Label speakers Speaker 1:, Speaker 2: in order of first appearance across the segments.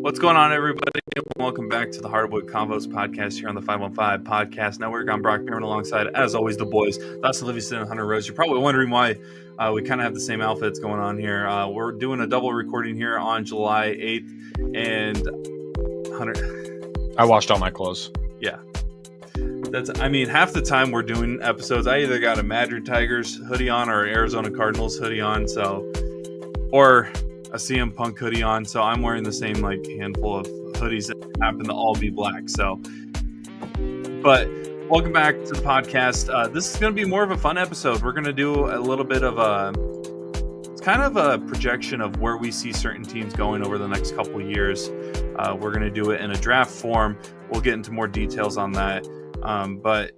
Speaker 1: What's going on, everybody? Welcome back to the Hardwood Convos podcast here on the 515 Podcast Network. I'm Brock Bierman alongside, as always, the boys, Dustin Livingston and Hunter Rose. You're probably wondering why we kind of have the same outfits going on here. We're doing a double recording here on July 8th, and Hunter...
Speaker 2: I washed all my clothes.
Speaker 1: Yeah. Half the time we're doing episodes, I either got a Madrid Tigers hoodie on or an Arizona Cardinals hoodie on, or a CM Punk hoodie on, so I'm wearing the same handful of hoodies that happen to all be black. But welcome back to the podcast. This is going to be more of a fun episode. We're going to do a little bit of it's kind of a projection of where we see certain teams going over the next couple of years. We're going to do it in a draft form. We'll get into more details on that. But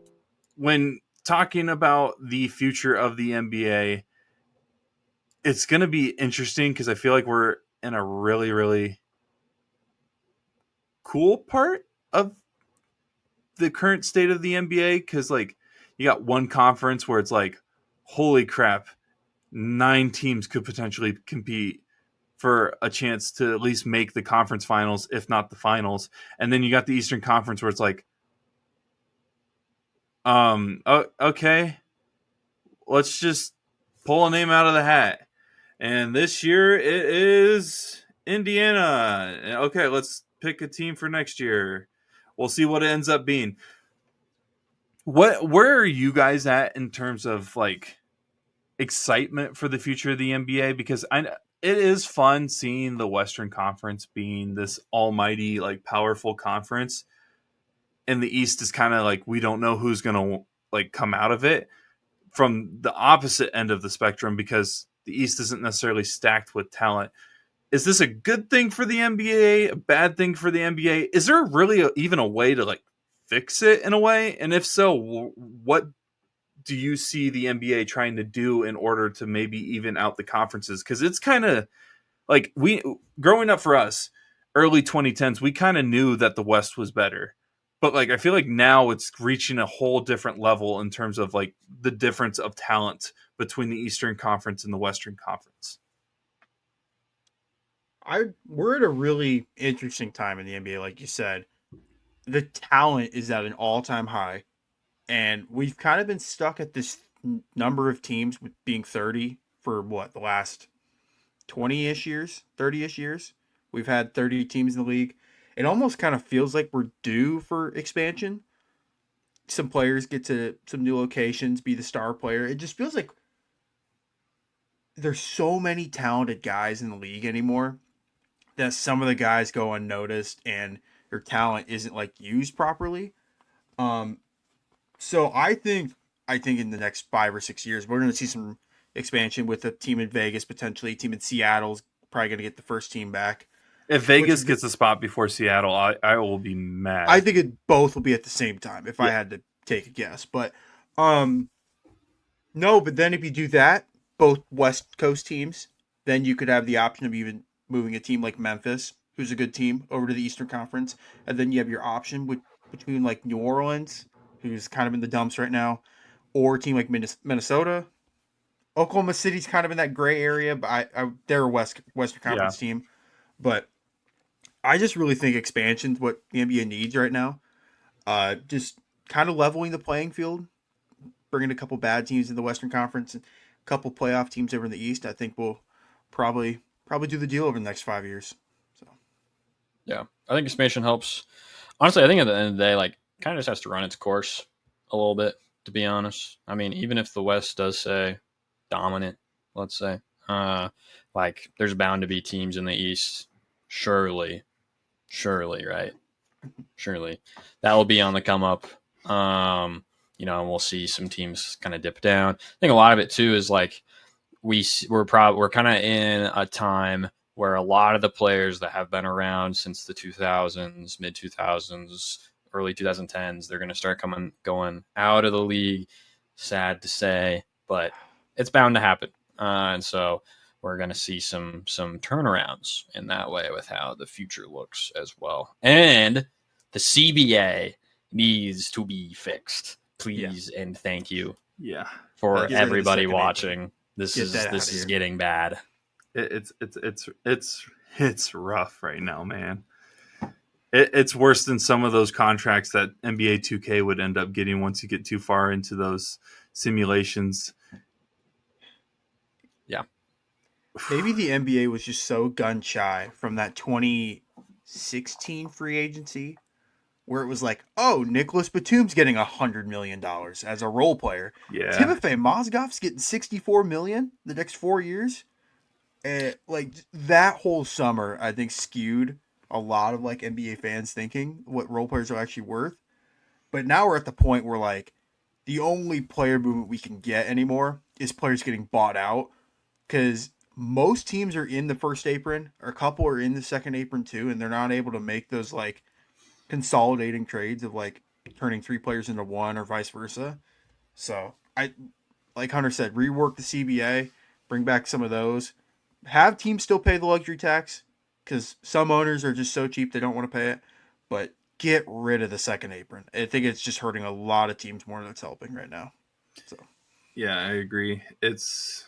Speaker 1: when talking about the future of the NBA, it's going to be interesting because I feel like we're in a really, really cool part of the current state of the NBA. Because you got one conference where it's holy crap, 9 teams could potentially compete for a chance to at least make the conference finals, if not the finals. And then you got the Eastern Conference where it's okay, let's just pull a name out of the hat. And this year it is Indiana. Okay, let's pick a team for next year. We'll see what it ends up being. Where are you guys at in terms of excitement for the future of the NBA? Because it is fun seeing the Western Conference being this almighty, powerful conference. And the East is kind of we don't know who's going to come out of it, from the opposite end of the spectrum, because the East isn't necessarily stacked with talent. Is this a good thing for the NBA? A bad thing for the NBA? Is there really even a way to fix it in a way? And if so, what do you see the NBA trying to do in order to maybe even out the conferences? Because it's kind of we growing up for us, early 2010s, we kind of knew that the West was better. But I feel now it's reaching a whole different level in terms of the difference of talent between the Eastern Conference and the Western Conference.
Speaker 3: We're at a really interesting time in the NBA, like you said. The talent is at an all-time high, and we've kind of been stuck at this number of teams with being 30 for the last 20-ish years, 30-ish years. We've had 30 teams in the league. It almost kind of feels like we're due for expansion. Some players get to some new locations, be the star player. It just feels like there's so many talented guys in the league anymore that some of the guys go unnoticed and their talent isn't used properly. So I think in the next 5 or 6 years, we're going to see some expansion with a team in Vegas, potentially a team in Seattle's probably going to get the first team back.
Speaker 1: If Vegas gets a spot before Seattle, I will be mad.
Speaker 3: I think both will be at the same time if I had to take a guess. But no, but then if you do that, both West Coast teams, then you could have the option of even moving a team like Memphis, who's a good team, over to the Eastern Conference. And then you have your option between New Orleans, who's kind of in the dumps right now, or a team like Minnesota. Oklahoma City's kind of in that gray area, but they're a Western Conference team. But I just really think expansion's what the NBA needs right now. Just kind of leveling the playing field, bringing a couple bad teams in the Western Conference and a couple playoff teams over in the East. I think we'll probably do the deal over the next 5 years. So,
Speaker 2: yeah, I think expansion helps. Honestly, I think at the end of the day, kind of just has to run its course a little bit, to be honest. I mean, even if the West does say dominant, let's say, there's bound to be teams in the East. Surely, right? Surely that will be on the come up. And we'll see some teams kind of dip down. I think a lot of it too is we're kind of in a time where a lot of the players that have been around since the 2000s, mid 2000s, early 2010s, they're going to start going out of the league. Sad to say, but it's bound to happen. And so we're going to see some turnarounds in that way with how the future looks as well. And the CBA needs to be fixed, please, and thank you.
Speaker 1: Yeah,
Speaker 2: for everybody watching. This is getting bad.
Speaker 1: It's rough right now, man. It's worse than some of those contracts that NBA 2K would end up getting once you get too far into those simulations.
Speaker 2: Yeah.
Speaker 3: Maybe the NBA was just so gun shy from that 2016 free agency where it was like, oh, Nicholas Batum's getting $100 million as a role player.
Speaker 1: Yeah.
Speaker 3: Timofey Mozgov's getting $64 million the next 4 years. Like that whole summer, I think skewed a lot of like NBA fans thinking what role players are actually worth. But now we're at the point where like the only player movement we can get anymore is players getting bought out because most teams are in the first apron, or a couple are in the second apron too, and they're not able to make those like consolidating trades of like turning three players into one or vice versa. So I, like Hunter said, rework the CBA, bring back some of those, have teams still pay the luxury tax because some owners are just so cheap they don't want to pay it, but get rid of the second apron. I think it's just hurting a lot of teams more than it's helping right now. So
Speaker 1: Yeah, I agree. It's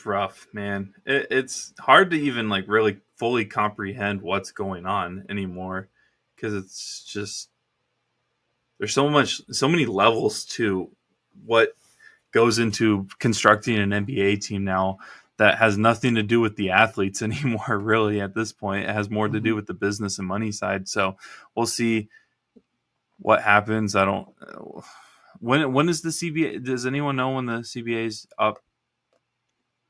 Speaker 1: rough, man. It's hard to even like really fully comprehend what's going on anymore because it's just there's so many levels to what goes into constructing an NBA team now that has nothing to do with the athletes anymore. Really, at this point, it has more to do with the business and money side. So we'll see what happens. I don't. When is the CBA? Does anyone know when the CBA's up?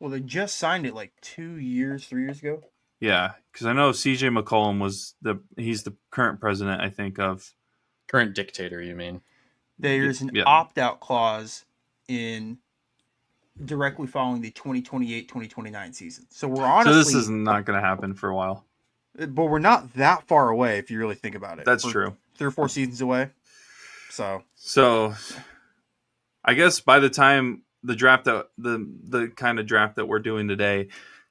Speaker 3: well, they just signed it like 2 years, 3 years ago.
Speaker 1: Yeah, because I know CJ McCollum he's the current president, I think, of
Speaker 2: Current dictator, you mean?
Speaker 3: There's an
Speaker 1: yeah.
Speaker 3: opt-out clause in directly following the 2028-2029 season. So we're honestly,
Speaker 1: So this is not going to happen for a while.
Speaker 3: but we're not that far away if you really think about it.
Speaker 1: That's
Speaker 3: We're
Speaker 1: true.
Speaker 3: 3 or 4 seasons away.
Speaker 1: So I guess by the time the draft that the kind of draft that we're doing today,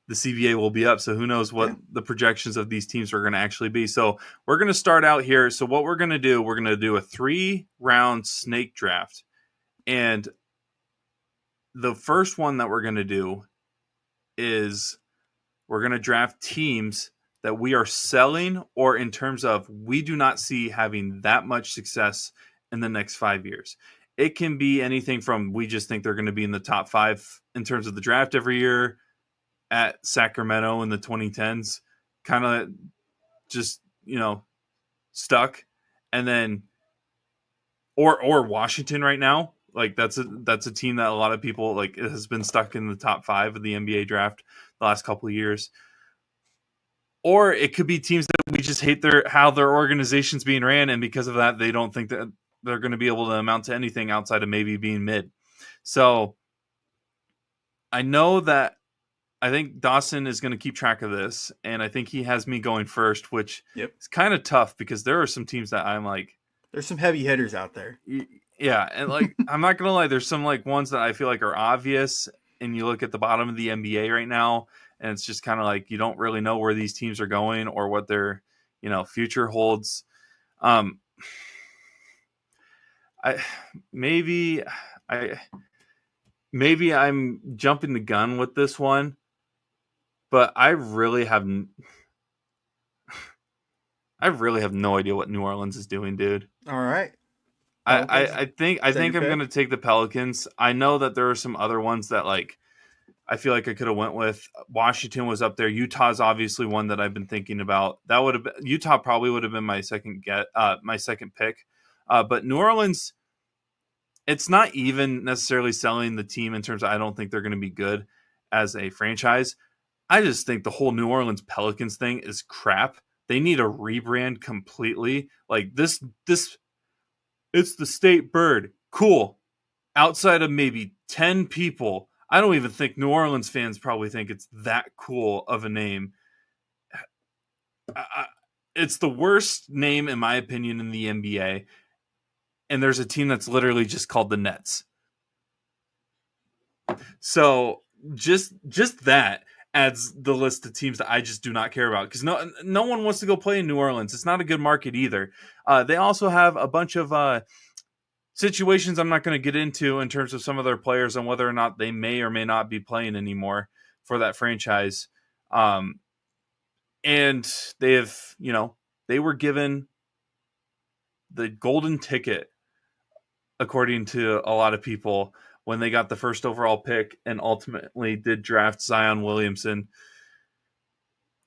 Speaker 1: the CBA will be up. So who knows what the projections of these teams are going to actually be. So we're going to start out here. So what we're going to do a 3-round snake draft. And the first one that we're going to do is we're going to draft teams that we are selling, or in terms of we do not see having that much success in the next 5 years. It can be anything from we just think they're going to be in the top 5 in terms of the draft every year at Sacramento in the 2010s, kind of just, stuck. And then or Washington right now. Like that's a team that a lot of people like has been stuck in the top 5 of the NBA draft the last couple of years. Or it could be teams that we just hate how their organization's being ran, and because of that, they don't think that they're going to be able to amount to anything outside of maybe being mid. So I know that I think Dawson is going to keep track of this, and I think he has me going first, which is kind of tough because there are some teams that I'm like,
Speaker 3: there's some heavy hitters out there.
Speaker 1: Yeah, and like I'm not gonna lie, there's some like ones that I feel like are obvious, and you look at the bottom of the NBA right now, and it's just kind of like you don't really know where these teams are going or what their future holds. I maybe I'm jumping the gun with this one, but I really have no idea what New Orleans is doing, dude.
Speaker 3: All right.
Speaker 1: I think I'm going to take the Pelicans. I know that there are some other ones that like I feel like I could have went with. Washington was up there. Utah's obviously one that I've been thinking about. That would have been, Utah probably would have been my second pick. But New Orleans, it's not even necessarily selling the team in terms of I don't think they're going to be good as a franchise. I just think the whole New Orleans Pelicans thing is crap. They need a rebrand completely. Like this it's the state bird. Cool. Outside of maybe 10 people, I don't even think New Orleans fans probably think it's that cool of a name. It's the worst name, in my opinion, in the NBA. And there's a team that's literally just called the Nets. So just that adds the list of teams that I just do not care about because no one wants to go play in New Orleans. It's not a good market either. They also have a bunch of situations I'm not going to get into in terms of some of their players and whether or not they may or may not be playing anymore for that franchise. And they have, they were given the golden ticket, according to a lot of people, when they got the first overall pick and ultimately did draft Zion Williamson.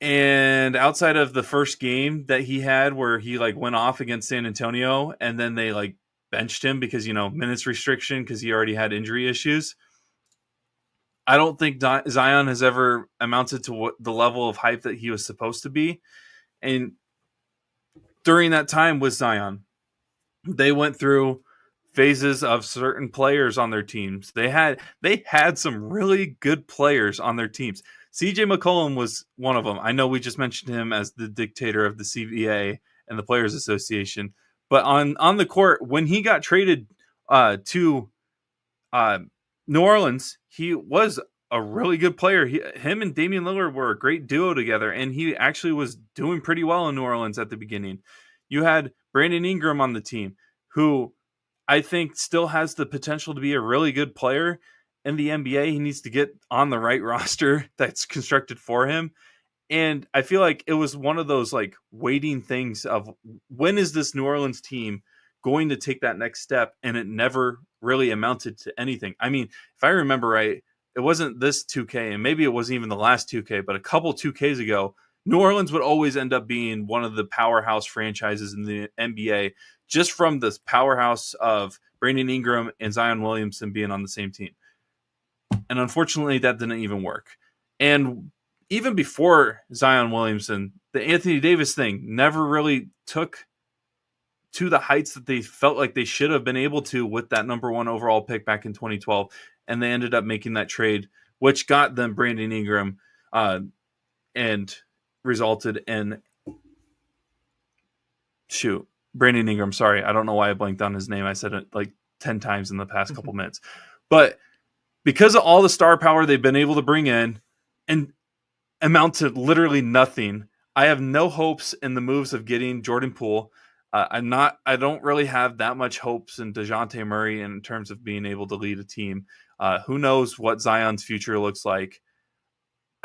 Speaker 1: And outside of the first game that he had where he like went off against San Antonio and then they like benched him because, minutes restriction because he already had injury issues, I don't think Zion has ever amounted to what the level of hype that he was supposed to be. And during that time with Zion, they went through phases of certain players on their teams. They had some really good players on their teams. CJ McCollum was one of them. I know we just mentioned him as the dictator of the CBA and the Players Association, but on the court, when he got traded to New Orleans, he was a really good player. Him and Damian Lillard were a great duo together, and he actually was doing pretty well in New Orleans at the beginning. You had Brandon Ingram on the team, who I think still has the potential to be a really good player in the NBA. He needs to get on the right roster that's constructed for him. And I feel like it was one of those like waiting things of when is this New Orleans team going to take that next step? And it never really amounted to anything. I mean, if I remember right, it wasn't this 2K, and maybe it wasn't even the last 2K, but a couple 2Ks ago, New Orleans would always end up being one of the powerhouse franchises in the NBA just from this powerhouse of Brandon Ingram and Zion Williamson being on the same team. And unfortunately, that didn't even work. And even before Zion Williamson, the Anthony Davis thing never really took to the heights that they felt like they should have been able to with that number 1 overall pick back in 2012. And they ended up making that trade, which got them Brandon Ingram and resulted in Brandon Ingram. Sorry, I don't know why I blanked on his name. I said it like 10 times in the past couple minutes. But because of all the star power they've been able to bring in and amount to literally nothing, I have no hopes in the moves of getting Jordan Poole. I don't really have that much hopes in DeJounte Murray in terms of being able to lead a team. Who knows what Zion's future looks like?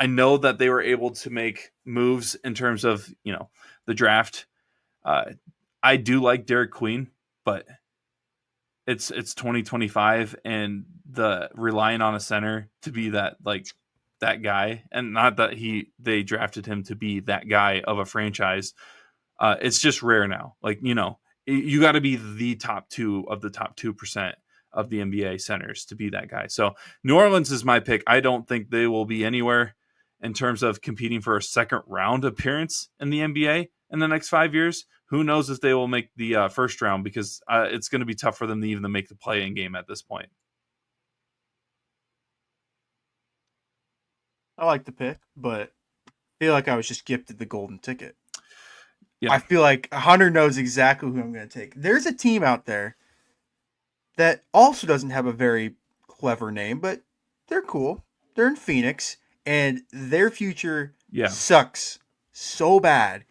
Speaker 1: I know that they were able to make moves in terms of, the draft. I do like Derek Queen, but it's 2025 and the relying on a center to be that guy, and not that they drafted him to be that guy of a franchise. It's just rare now. You got to be the top 2 of the top 2% of the NBA centers to be that guy. So New Orleans is my pick. I don't think they will be anywhere in terms of competing for a second round appearance in the NBA in the next 5 years. Who knows if they will make the first round, because it's going to be tough for them to even make the play-in game at this point.
Speaker 3: I like the pick, but I feel like I was just gifted the golden ticket.
Speaker 1: Yeah.
Speaker 3: I feel like Hunter knows exactly who I'm going to take. There's a team out there that also doesn't have a very clever name, but they're cool. They're in Phoenix, and their future sucks so bad.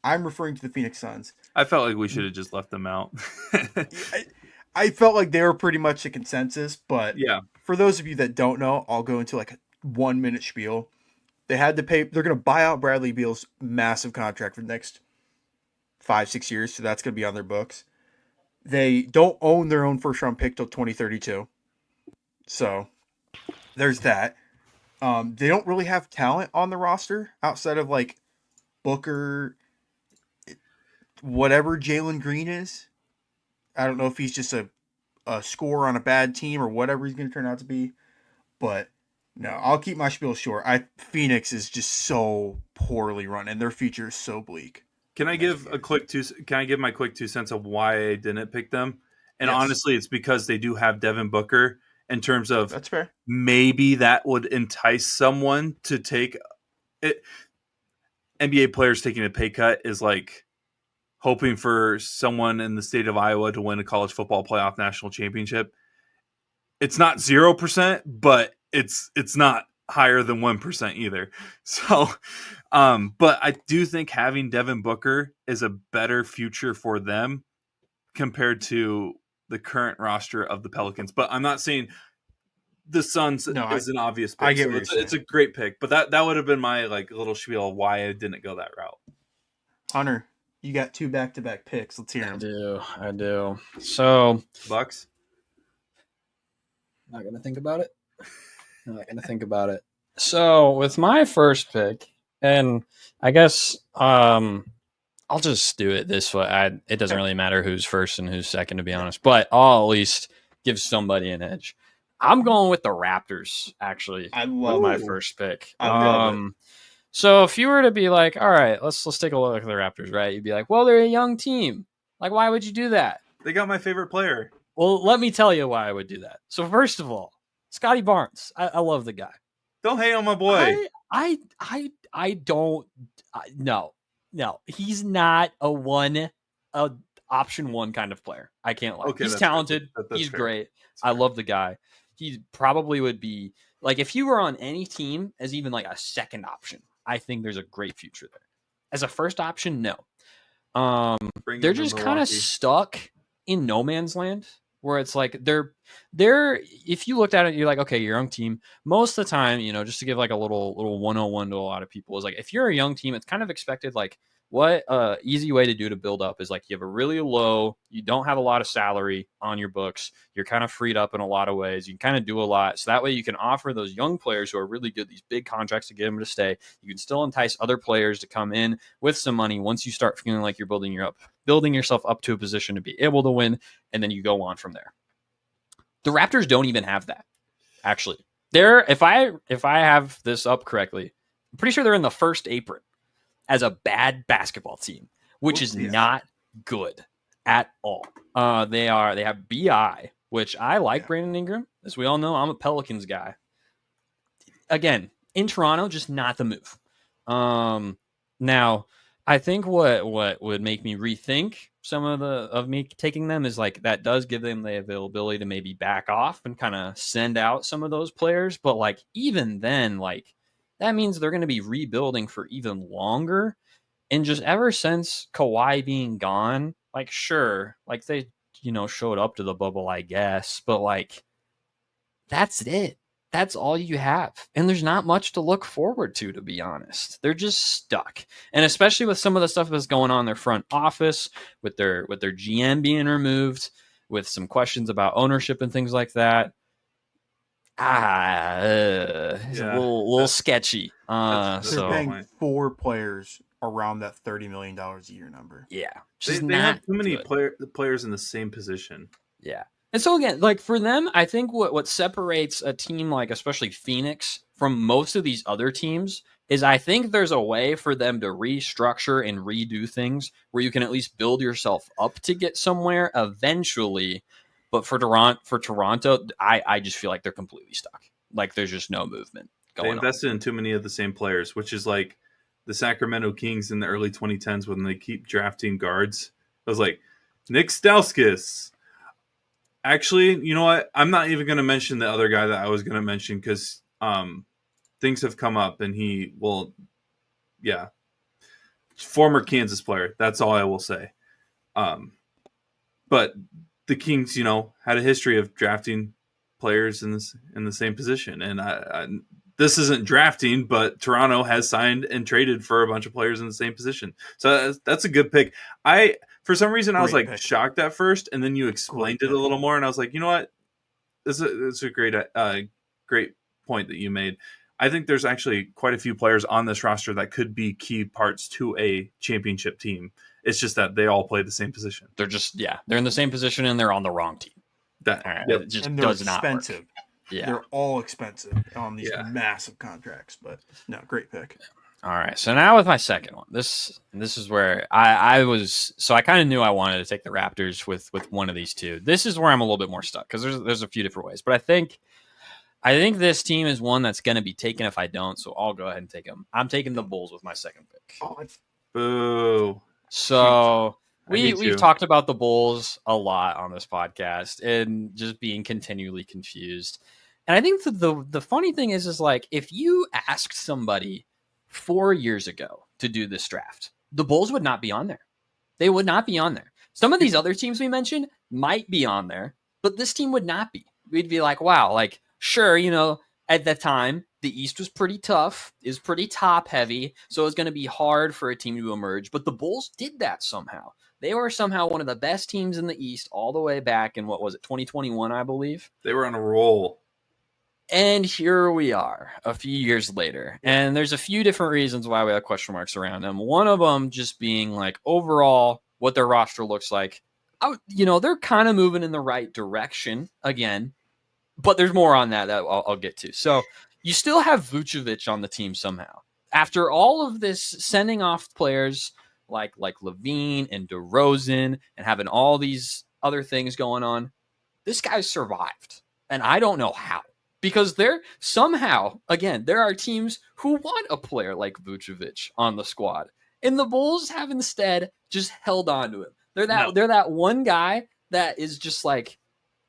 Speaker 3: I'm referring to the Phoenix Suns.
Speaker 1: I felt like we should have just left them out.
Speaker 3: I felt like they were pretty much the consensus, but for those of you that don't know, I'll go into like a 1-minute spiel. They had to pay. They're going to buy out Bradley Beal's massive contract for the next 5-6 years, so that's going to be on their books. They don't own their own first-round pick till 2032, so there's that. They don't really have talent on the roster outside of like Booker, whatever Jalen Green is. I don't know if he's just a scorer on a bad team or whatever he's going to turn out to be, but no, I'll keep my spiel short. Phoenix is just so poorly run, and their future is so bleak.
Speaker 1: Can I give my quick 2 cents of why I didn't pick them? And honestly, it's because they do have Devin Booker in terms of
Speaker 3: that's fair.
Speaker 1: Maybe that would entice someone to take it. NBA players taking a pay cut is like hoping for someone in the state of Iowa to win a college football playoff national championship. It's not 0%, but it's not higher than 1% either. So, but I do think having Devin Booker is a better future for them compared to the current roster of the Pelicans. But I'm not saying the Suns
Speaker 3: No,
Speaker 1: is an obvious pick.
Speaker 3: I get
Speaker 1: So
Speaker 3: what you're
Speaker 1: it's a great pick, but that would have been my like little spiel of why I didn't go that route.
Speaker 3: Hunter, you got 2 back-to-back picks. Let's hear them.
Speaker 2: I do. So
Speaker 1: Bucks.
Speaker 2: not gonna think about it. So with my first pick, and I guess I'll just do it this way. It doesn't really matter who's first and who's second, to be honest, but I'll at least give somebody an edge. I'm going with the Raptors, actually.
Speaker 3: I love
Speaker 2: my first pick.
Speaker 3: I love it.
Speaker 2: So if you were to be like, all right, let's take a look at the Raptors, right? You'd be like, well, they're a young team. Like, why would you do that?
Speaker 1: They got my favorite player.
Speaker 2: Well, let me tell you why I would do that. So first of all, Scotty Barnes. I love the guy.
Speaker 1: Don't hate on my boy.
Speaker 2: I don't. No. He's not a option one kind of player. I can't lie.
Speaker 1: Okay,
Speaker 2: He's
Speaker 1: that's
Speaker 2: talented.
Speaker 1: fair. That's
Speaker 2: He's
Speaker 1: fair.
Speaker 2: great.
Speaker 1: That's
Speaker 2: I
Speaker 1: fair.
Speaker 2: love the guy. He probably would be like if you were on any team as even like a second option. I think there's a great future there. As a first option, no.
Speaker 1: Bring
Speaker 2: They're
Speaker 1: him to
Speaker 2: just kind of
Speaker 1: Milwaukee.
Speaker 2: stuck in no man's land where it's like they're if you looked at it, you're like, okay, you're a young team. Most of the time, just to give like a little 101 to a lot of people is like, if you're a young team, it's kind of expected like what easy way to do to build up is like you have a really low, you don't have a lot of salary on your books. You're kind of freed up in a lot of ways. You can kind of do a lot. So that way you can offer those young players who are really good these big contracts to get them to stay. You can still entice other players to come in with some money once you start feeling like you're building yourself up to a position to be able to win, and then you go on from there. The Raptors don't even have that. Actually, if I have this up correctly, I'm pretty sure they're in the first apron as a bad basketball team, which is not good at all. They have BI, which I like Brandon Ingram. As we all know, I'm a Pelicans guy. Again, in Toronto, just not the move. Now, I think what would make me rethink some of me taking them is like that does give them the availability to maybe back off and kind of send out some of those players. But like even then, like that means they're going to be rebuilding for even longer. And just ever since Kawhi being gone, like sure, like they showed up to the bubble, I guess, but like that's it. That's all you have. And there's not much to look forward to be honest. They're just stuck. And especially with some of the stuff that's going on in their front office, with their GM being removed, with some questions about ownership and things like that. It's a little sketchy.
Speaker 3: They're
Speaker 2: So
Speaker 3: paying 4 players around that $30 million a year number.
Speaker 2: yeah,
Speaker 1: They have too many players in the same position.
Speaker 2: Yeah. And so again, like for them, I think what separates a team like especially Phoenix from most of these other teams is I think there's a way for them to restructure and redo things where you can at least build yourself up to get somewhere eventually. But for Toronto, I just feel like they're completely stuck. Like there's just no movement going on.
Speaker 1: They invested in too many of the same players, which is like the Sacramento Kings in the early 2010s when they keep drafting guards. I was like, Nick Stauskas. Actually, you know what? I'm not even going to mention the other guy that I was going to mention because things have come up and he will, former Kansas player. That's all I will say. But the Kings, had a history of drafting players in the same position, and this isn't drafting, but Toronto has signed and traded for a bunch of players in the same position. So that's a good pick. For some reason, I was like shocked at first, and then you explained it a little more, and I was like, you know what? This is a great point that you made. I think there's actually quite a few players on this roster that could be key parts to a championship team. It's just that they all play the same position.
Speaker 2: They're just they're in the same position and they're on the wrong team. It just
Speaker 3: and they're
Speaker 2: does not work.
Speaker 3: expensive.
Speaker 2: Yeah,
Speaker 3: they're all expensive on these massive contracts. But no, great pick.
Speaker 2: All right, so now with my second one, this is where I was. So I kind of knew I wanted to take the Raptors with one of these two. This is where I'm a little bit more stuck because there's a few different ways, but I think this team is one that's going to be taken if I don't. So I'll go ahead and take them. I'm taking the Bulls with my second pick.
Speaker 3: Oh, it's
Speaker 1: boo.
Speaker 2: So we've talked about the Bulls a lot on this podcast and just being continually confused. And I think the funny thing is like if you asked somebody 4 years ago to do this draft, the Bulls would not be on there. They would not be on there. Some of these other teams we mentioned might be on there, but this team would not be. We'd be like, wow, like sure, at that time, the East was pretty tough, is pretty top heavy, so it was going to be hard for a team to emerge. But the Bulls did that somehow. They were somehow one of the best teams in the East all the way back in, what was it, 2021, I believe?
Speaker 1: They were on a roll.
Speaker 2: And here we are a few years later. And there's a few different reasons why we have question marks around them. One of them just being like overall what their roster looks like. They're kind of moving in the right direction again, but there's more on that I'll get to. So you still have Vucevic on the team somehow. After all of this sending off players like Levine and DeRozan and having all these other things going on, this guy survived. And I don't know how. Because there are teams who want a player like Vucevic on the squad. And the Bulls have instead just held on to him. They're that one guy that is just like,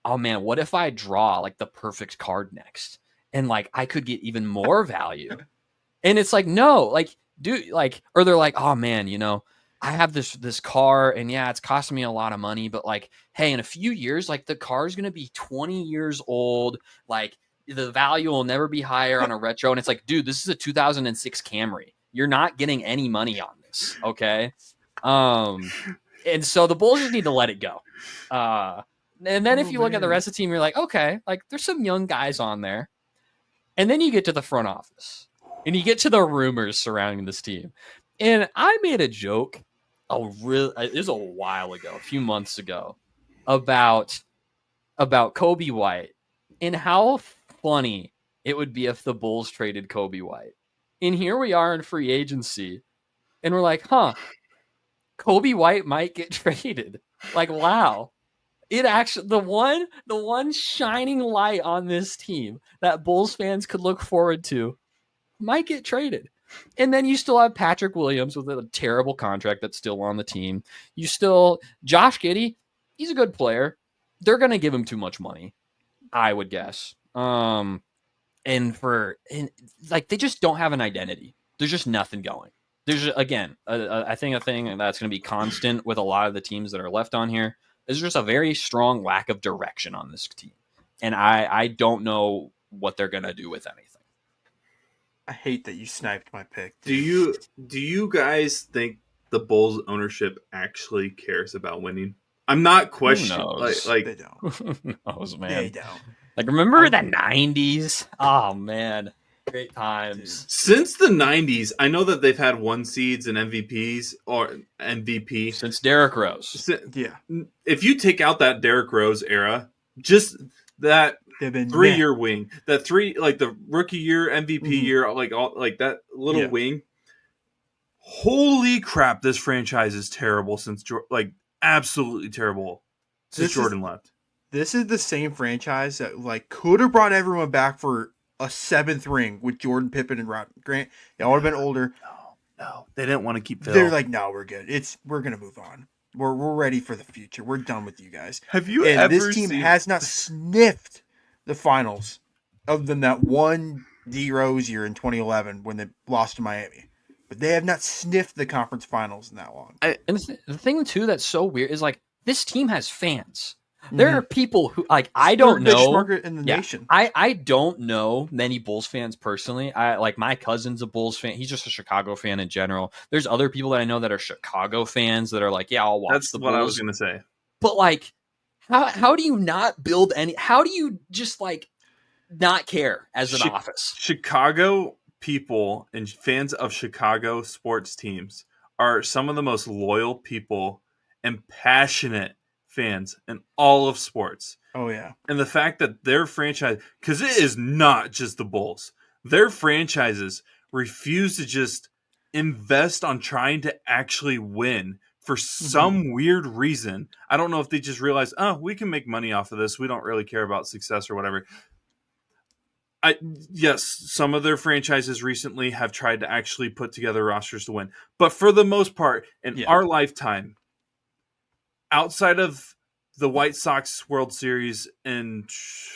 Speaker 2: oh man, what if I draw like the perfect card next? And like I could get even more value. And it's like, no, like, dude, like, or they're like, oh man, I have this car and yeah, it's costing me a lot of money, but like, hey, in a few years, like the car is going to be 20 years old. Like, the value will never be higher on a retro. And it's like, dude, this is a 2006 Camry. You're not getting any money on this. Okay. And so the Bulls just need to let it go. And then if you look at the rest of the team, you're like, okay, like there's some young guys on there. And then you get to the front office and you get to the rumors surrounding this team. And I made a joke it was a while ago, a few months ago, about Kobe White and how funny it would be if the Bulls traded Kobe White. And here we are in free agency, and we're like, Kobe White might get traded. Like, wow. It actually, the one shining light on this team that Bulls fans could look forward to might get traded. And then you still have Patrick Williams with a terrible contract that's still on the team. Josh Giddey, he's a good player. They're going to give him too much money, I would guess. And they just don't have an identity. There's just nothing going. There's again, I think a thing that's going to be constant with a lot of the teams that are left on here is just a very strong lack of direction on this team. And I don't know what they're going to do with anything.
Speaker 3: I hate that you sniped my pick.
Speaker 1: Do you guys think the Bulls ownership actually cares about winning? I'm not questioning. Like
Speaker 3: they don't.
Speaker 2: Who knows, man?
Speaker 3: They don't.
Speaker 2: Like, remember the 90s? Oh, man. Great times.
Speaker 1: Since the 90s, I know that they've had 1 seeds and MVPs or MVP.
Speaker 2: Since Derrick Rose.
Speaker 3: Yeah.
Speaker 1: If you take out that Derrick Rose era, just that 3-year wing, that the rookie year, MVP year, like that little wing. Holy crap, this franchise is terrible absolutely terrible since Jordan left.
Speaker 3: This is the same franchise that could have brought everyone back for a 7th ring with Jordan, Pippen, and Rod Grant. They all would have been older.
Speaker 1: No, they didn't want to keep Phil.
Speaker 3: They're like, no, we're good. We're gonna move on. We're ready for the future. We're done with you guys.
Speaker 1: Have you ever
Speaker 3: this team has not sniffed the finals other than that one D Rose year in 2011 when they lost to Miami. But they have not sniffed the conference finals in that long.
Speaker 2: And the thing too that's so weird is this team has fans. There are people who I don't know
Speaker 3: market in the nation.
Speaker 2: I don't know many Bulls fans personally. My cousin's a Bulls fan. He's just a Chicago fan in general. There's other people that I know that are Chicago fans that are like, yeah, I'll watch the Bulls.
Speaker 1: That's what I was gonna say.
Speaker 2: But how do you not build any? How do you just not care as an office?
Speaker 1: Chicago people and fans of Chicago sports teams are some of the most loyal people and passionate fans in all of sports.
Speaker 3: Oh yeah.
Speaker 1: And the fact that their franchise, because it is not just the Bulls, their franchises refuse to just invest on trying to actually win for some weird reason. I don't know if they just realize, we can make money off of this. We don't really care about success or whatever. Yes, some of their franchises recently have tried to actually put together rosters to win. But for the most part, in our lifetime, outside of the White Sox World Series in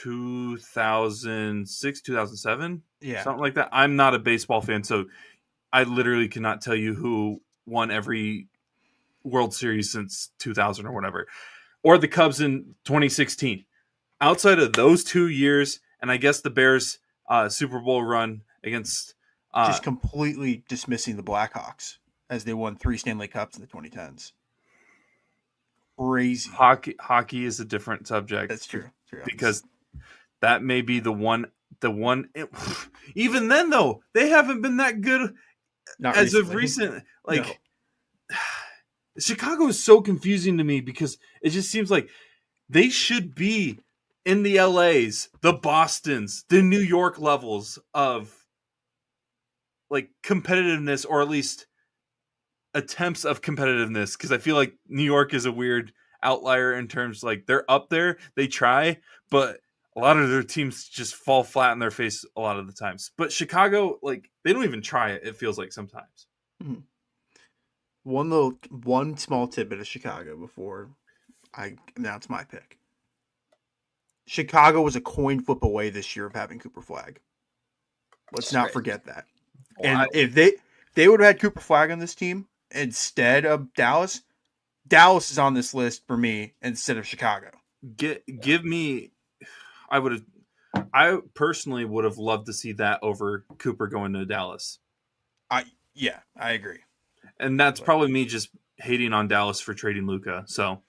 Speaker 1: 2006, 2007, something like that. I'm not a baseball fan, so I literally cannot tell you who won every World Series since 2000 or whatever. Or the Cubs in 2016. Outside of those 2 years and I guess the Bears Super Bowl run against
Speaker 3: Just completely dismissing the Blackhawks as they won 3 Stanley Cups in the 2010s. Crazy.
Speaker 1: hockey is a different subject.
Speaker 3: That's true.
Speaker 1: Because that may be the one. Even then, though, they haven't been that good
Speaker 3: Not
Speaker 1: as
Speaker 3: recently.
Speaker 1: of recent. Like,
Speaker 3: No.
Speaker 1: Chicago is so confusing to me because it just seems like they should be in the LAs, the Bostons, the New York levels of like competitiveness, or at least attempts of competitiveness. Because I feel like New York is a weird outlier in terms like they're up there, they try, but a lot of their teams just fall flat in their face a lot of the times. But Chicago, like, they don't even try it. It feels like sometimes.
Speaker 3: Mm-hmm. One small tidbit of Chicago before I announce my pick. Chicago was a coin flip away this year of having Cooper Flag. Let's not forget that. And if they would have had Cooper Flag on this team instead of Dallas, Dallas is on this list for me instead of Chicago.
Speaker 1: Give me. I personally would have loved to see that over Cooper going to Dallas.
Speaker 3: I agree.
Speaker 1: And that's probably me just hating on Dallas for trading Luka. So,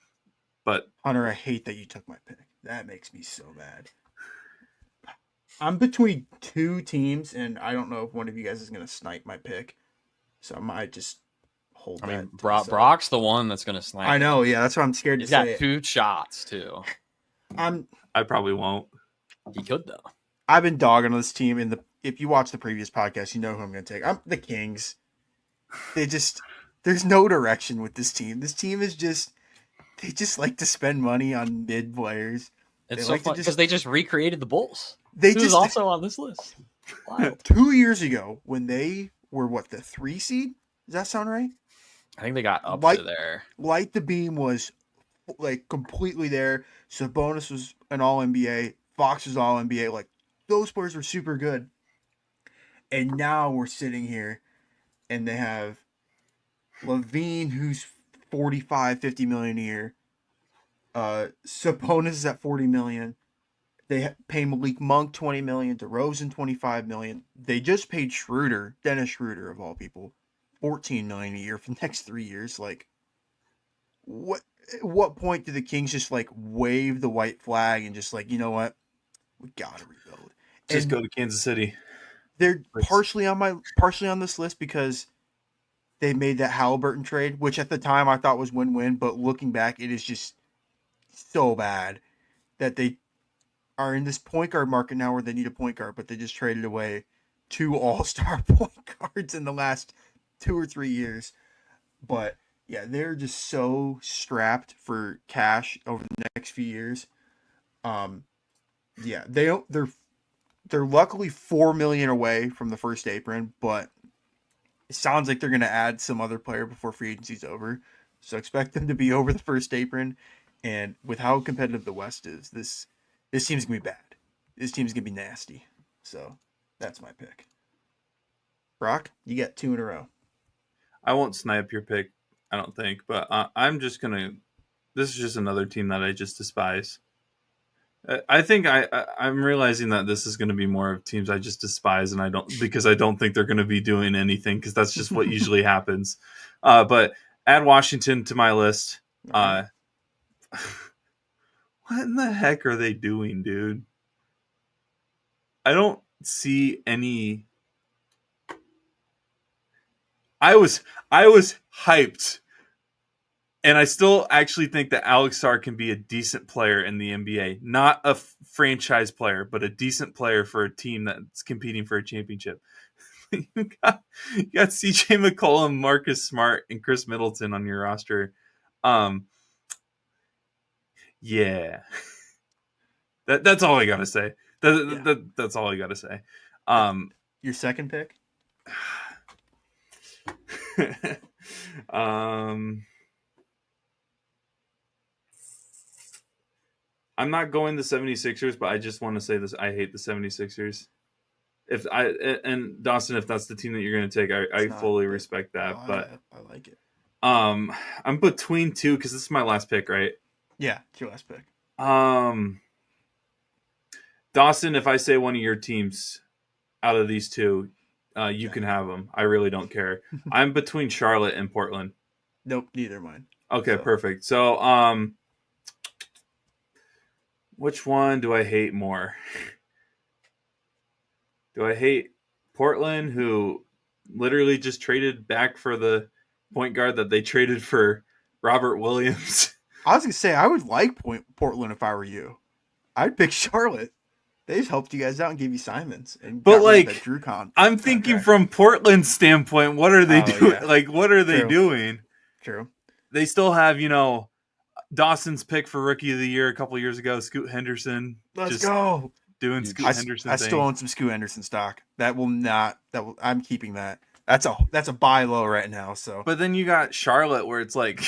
Speaker 1: but
Speaker 3: Hunter, I hate that you took my pick. That makes me so mad. I'm between 2 teams, and I don't know if one of you guys is going to snipe my pick. So I might just hold that.
Speaker 2: I mean, Brock's the one that's going to snipe.
Speaker 3: I know, yeah. That's what I'm scared to say.
Speaker 2: He's got 2 shots, too.
Speaker 1: I probably won't.
Speaker 2: He could, though.
Speaker 3: I've been dogging on this team. If you watch the previous podcast, you know who I'm going to take. I'm the Kings. There's no direction with this team. This team is they just like to spend money on mid players.
Speaker 2: It's so fun because they just recreated the Bulls.
Speaker 3: They
Speaker 2: Who's also on this list.
Speaker 3: Wild. 2 years ago, when they were the 3 seed. Does that sound right?
Speaker 2: I think they got up to there.
Speaker 3: Light the Beam was like completely there. Sabonis was an All NBA. Fox was All NBA. Like, those players were super good. And now we're sitting here, and they have Levine, who's 45, 50 million a year. Sabonis is at 40 million. They pay Malik Monk 20 million, DeRozan 25 million. They just paid Schroeder, Dennis Schroeder of all people, 14 million a year for the next 3 years. Like, what? At what point do the Kings just like wave the white flag and just like, you know what, we gotta rebuild?
Speaker 1: Just go to Kansas City.
Speaker 3: They're partially on this list because they made that Halliburton trade, which at the time I thought was win-win, but looking back, it is just so bad that they are in this point guard market now where they need a point guard, but they just traded away 2 all-star point guards in the last 2 or 3 years. But yeah, they're just so strapped for cash over the next few years. Yeah, they're luckily $4 million away from the first apron, but it sounds like they're going to add some other player before free agency's over. So expect them to be over the first apron. And with how competitive the West is, this team's going to be bad. This team's going to be nasty. So that's my pick. Brock, you got 2 in a row.
Speaker 1: I won't snipe your pick, I don't think. But I'm just going to... This is just another team that I just despise. I think I'm realizing that this is going to be more of teams I just despise, and I don't think they're going to be doing anything, because that's just what usually happens. But add Washington to my list. What in the heck are they doing, dude? I don't see any. I was hyped. And I still actually think that Alex Sarr can be a decent player in the NBA. Not a franchise player, but a decent player for a team that's competing for a championship. you got CJ McCollum, Marcus Smart, and Chris Middleton on your roster. Yeah. That's all I got to say. That's all I got to say.
Speaker 3: Your second pick?
Speaker 1: I'm not going the 76ers, but I just want to say this. I hate the 76ers. And Dawson, if that's the team that you're going to take, I fully respect that. But
Speaker 3: I like it.
Speaker 1: I'm between 2 because this is my last pick, right?
Speaker 3: Yeah, it's your last pick.
Speaker 1: Dawson, if I say one of your teams out of these two, you can have them. I really don't care. I'm between Charlotte and Portland.
Speaker 3: Nope, neither of mine.
Speaker 1: Okay,
Speaker 3: So.
Speaker 1: perfect. So, which one do I hate more? Do I hate Portland, who literally just traded back for the point guard that they traded for Robert Williams?
Speaker 3: I was gonna say I would like Portland if I were you. I'd pick Charlotte. They just helped you guys out and gave you Simons and
Speaker 1: But
Speaker 3: got rid of that Drew
Speaker 1: I'm thinking from Portland's standpoint, what are they doing?
Speaker 3: Yeah.
Speaker 1: Like, what are they
Speaker 3: True.
Speaker 1: doing?
Speaker 3: True.
Speaker 1: They still have, Dawson's pick for Rookie of the Year a couple years ago, Scoot Henderson.
Speaker 3: Let's go.
Speaker 1: Doing Scoot Henderson.
Speaker 3: I still own some Scoot Henderson stock. I'm keeping that. That's a buy low right now. So,
Speaker 1: but then you got Charlotte, where it's like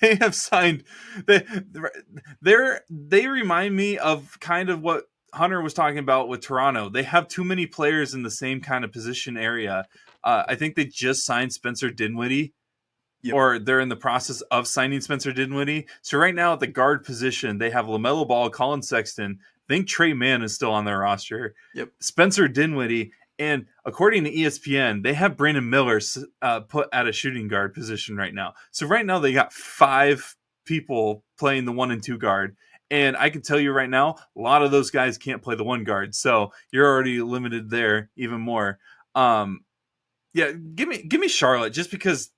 Speaker 1: they have signed. They remind me of kind of what Hunter was talking about with Toronto. They have too many players in the same kind of position area. I think they just signed Spencer Dinwiddie. Yep. Or they're in the process of signing Spencer Dinwiddie. So right now at the guard position, they have LaMelo Ball, Colin Sexton. I think Trey Mann is still on their roster.
Speaker 3: Yep.
Speaker 1: Spencer Dinwiddie. And according to ESPN, they have Brandon Miller put at a shooting guard position right now. So right now they got 5 people playing the 1 and 2 guard. And I can tell you right now, a lot of those guys can't play the 1 guard. So you're already limited there even more. Yeah, give me Charlotte just because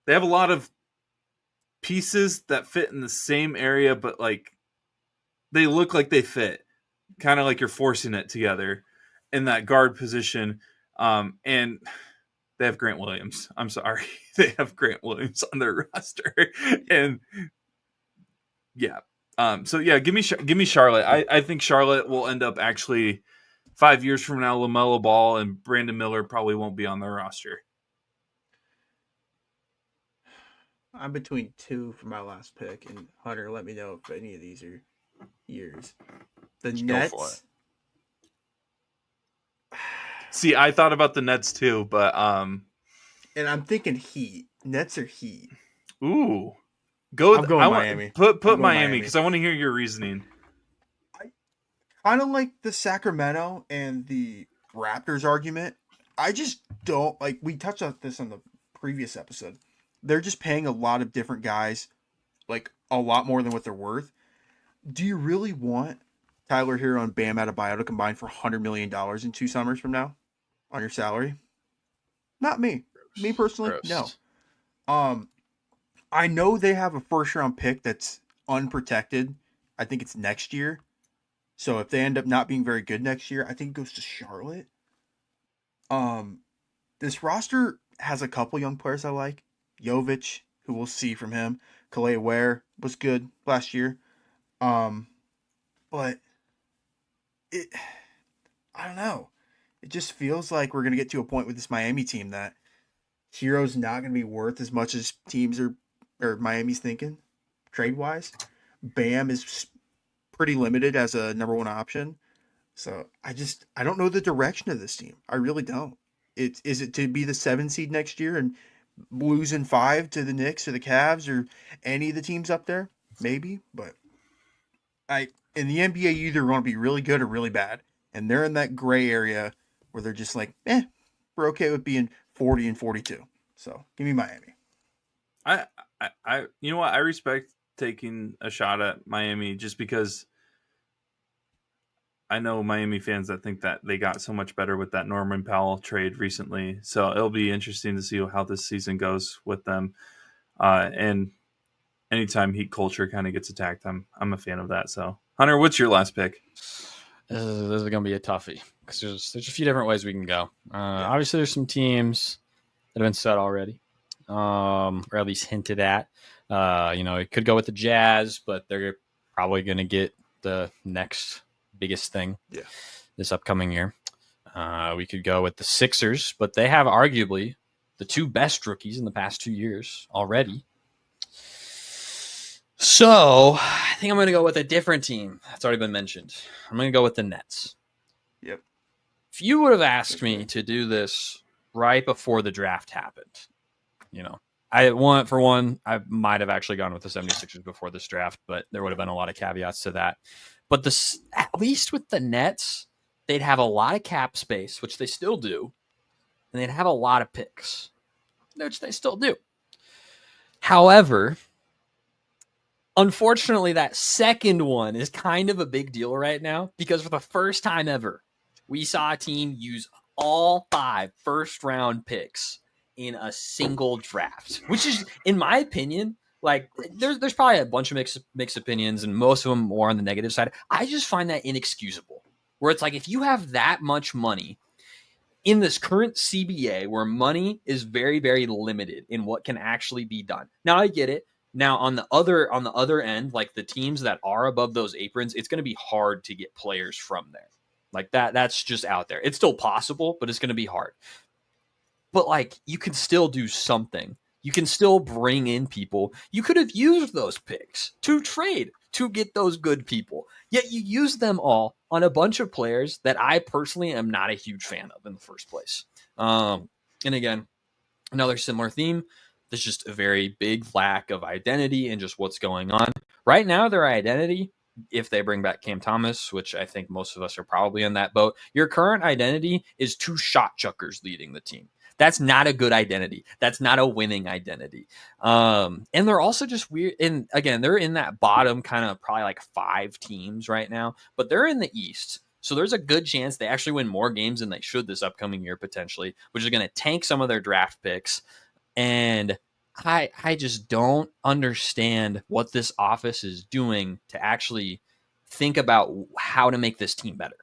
Speaker 1: they have a lot of pieces that fit in the same area, but like they look like they fit, kind of like you're forcing it together in that guard position. And they have Grant Williams. I'm sorry, they have Grant Williams on their roster, and yeah. So yeah, give me Charlotte. I think Charlotte will end up actually 5 years from now. LaMelo Ball and Brandon Miller probably won't be on their roster.
Speaker 3: I'm between 2 for my last pick, and Hunter, let me know if any of these are yours. The Nets.
Speaker 1: See, I thought about the Nets too, but
Speaker 3: and I'm thinking Heat. Nets or Heat.
Speaker 1: Ooh,
Speaker 3: I'm going Miami.
Speaker 1: Put Miami because I want to hear your reasoning.
Speaker 3: I kind of like the Sacramento and the Raptors argument. I just don't like. We touched on this on the previous episode. They're just paying a lot of different guys, like a lot more than what they're worth. Do you really want Tyler Hero and Bam Adebayo to combine for $100 million in 2 summers from now on your salary? Not me. Me personally, no. I know they have a first-round pick that's unprotected. I think it's next year. So if they end up not being very good next year, I think it goes to Charlotte. This roster has a couple young players I like. Jovic, who we'll see from him. Kalei Ware was good last year. But I don't know. It just feels like we're going to get to a point with this Miami team that Hero's not going to be worth as much as teams or Miami's thinking trade-wise. Bam is pretty limited as a number 1 option. So I don't know the direction of this team. I really don't. Is it to be the 7 seed next year and losing 5 to the Knicks or the Cavs or any of the teams up there? Maybe, but in the NBA, you either want to be really good or really bad, and they're in that gray area where they're just like, we're okay with being 40 and 42. So give me Miami.
Speaker 1: I you know what? I respect taking a shot at Miami just because I know Miami fans that think that they got so much better with that Norman Powell trade recently. So it'll be interesting to see how this season goes with them. And anytime Heat culture kind of gets attacked, I'm a fan of that. So Hunter, what's your last pick?
Speaker 2: This is going to be a toughie because there's a few different ways we can go. Obviously, there's some teams that have been set already, or at least hinted at. It could go with the Jazz, but they're probably going to get the next biggest thing this upcoming year. We could go with the Sixers, but they have arguably the 2 best rookies in the past 2 years already. So I think I'm going to go with a different team. That's already been mentioned. I'm going to go with the Nets.
Speaker 3: Yep.
Speaker 2: If you would have asked me to do this right before the draft happened, I might have actually gone with the 76ers before this draft, but there would have been a lot of caveats to that. But at least with the Nets, they'd have a lot of cap space, which they still do, and they'd have a lot of picks, which they still do. However, unfortunately, that second one is kind of a big deal right now because for the first time ever, we saw a team use all 5 first-round picks in a single draft, which is, in my opinion, like there's probably a bunch of mixed opinions, and most of them more on the negative side. I just find that inexcusable. Where it's like if you have that much money in this current CBA, where money is very, very limited in what can actually be done. Now I get it. Now on the other end, like the teams that are above those aprons, it's going to be hard to get players from there. Like that's just out there. It's still possible, but it's going to be hard. But like you can still do something. You can still bring in people. You could have used those picks to trade to get those good people. Yet you use them all on a bunch of players that I personally am not a huge fan of in the first place. And again, another similar theme. There's just a very big lack of identity and just what's going on. Right now, their identity, if they bring back Cam Thomas, which I think most of us are probably in that boat, your current identity is 2 shot chuckers leading the team. That's not a good identity. That's not a winning identity. And they're also just weird. And again, they're in that bottom kind of probably like 5 teams right now, but they're in the East. So there's a good chance they actually win more games than they should this upcoming year potentially, which is going to tank some of their draft picks. And I just don't understand what this office is doing to actually think about how to make this team better.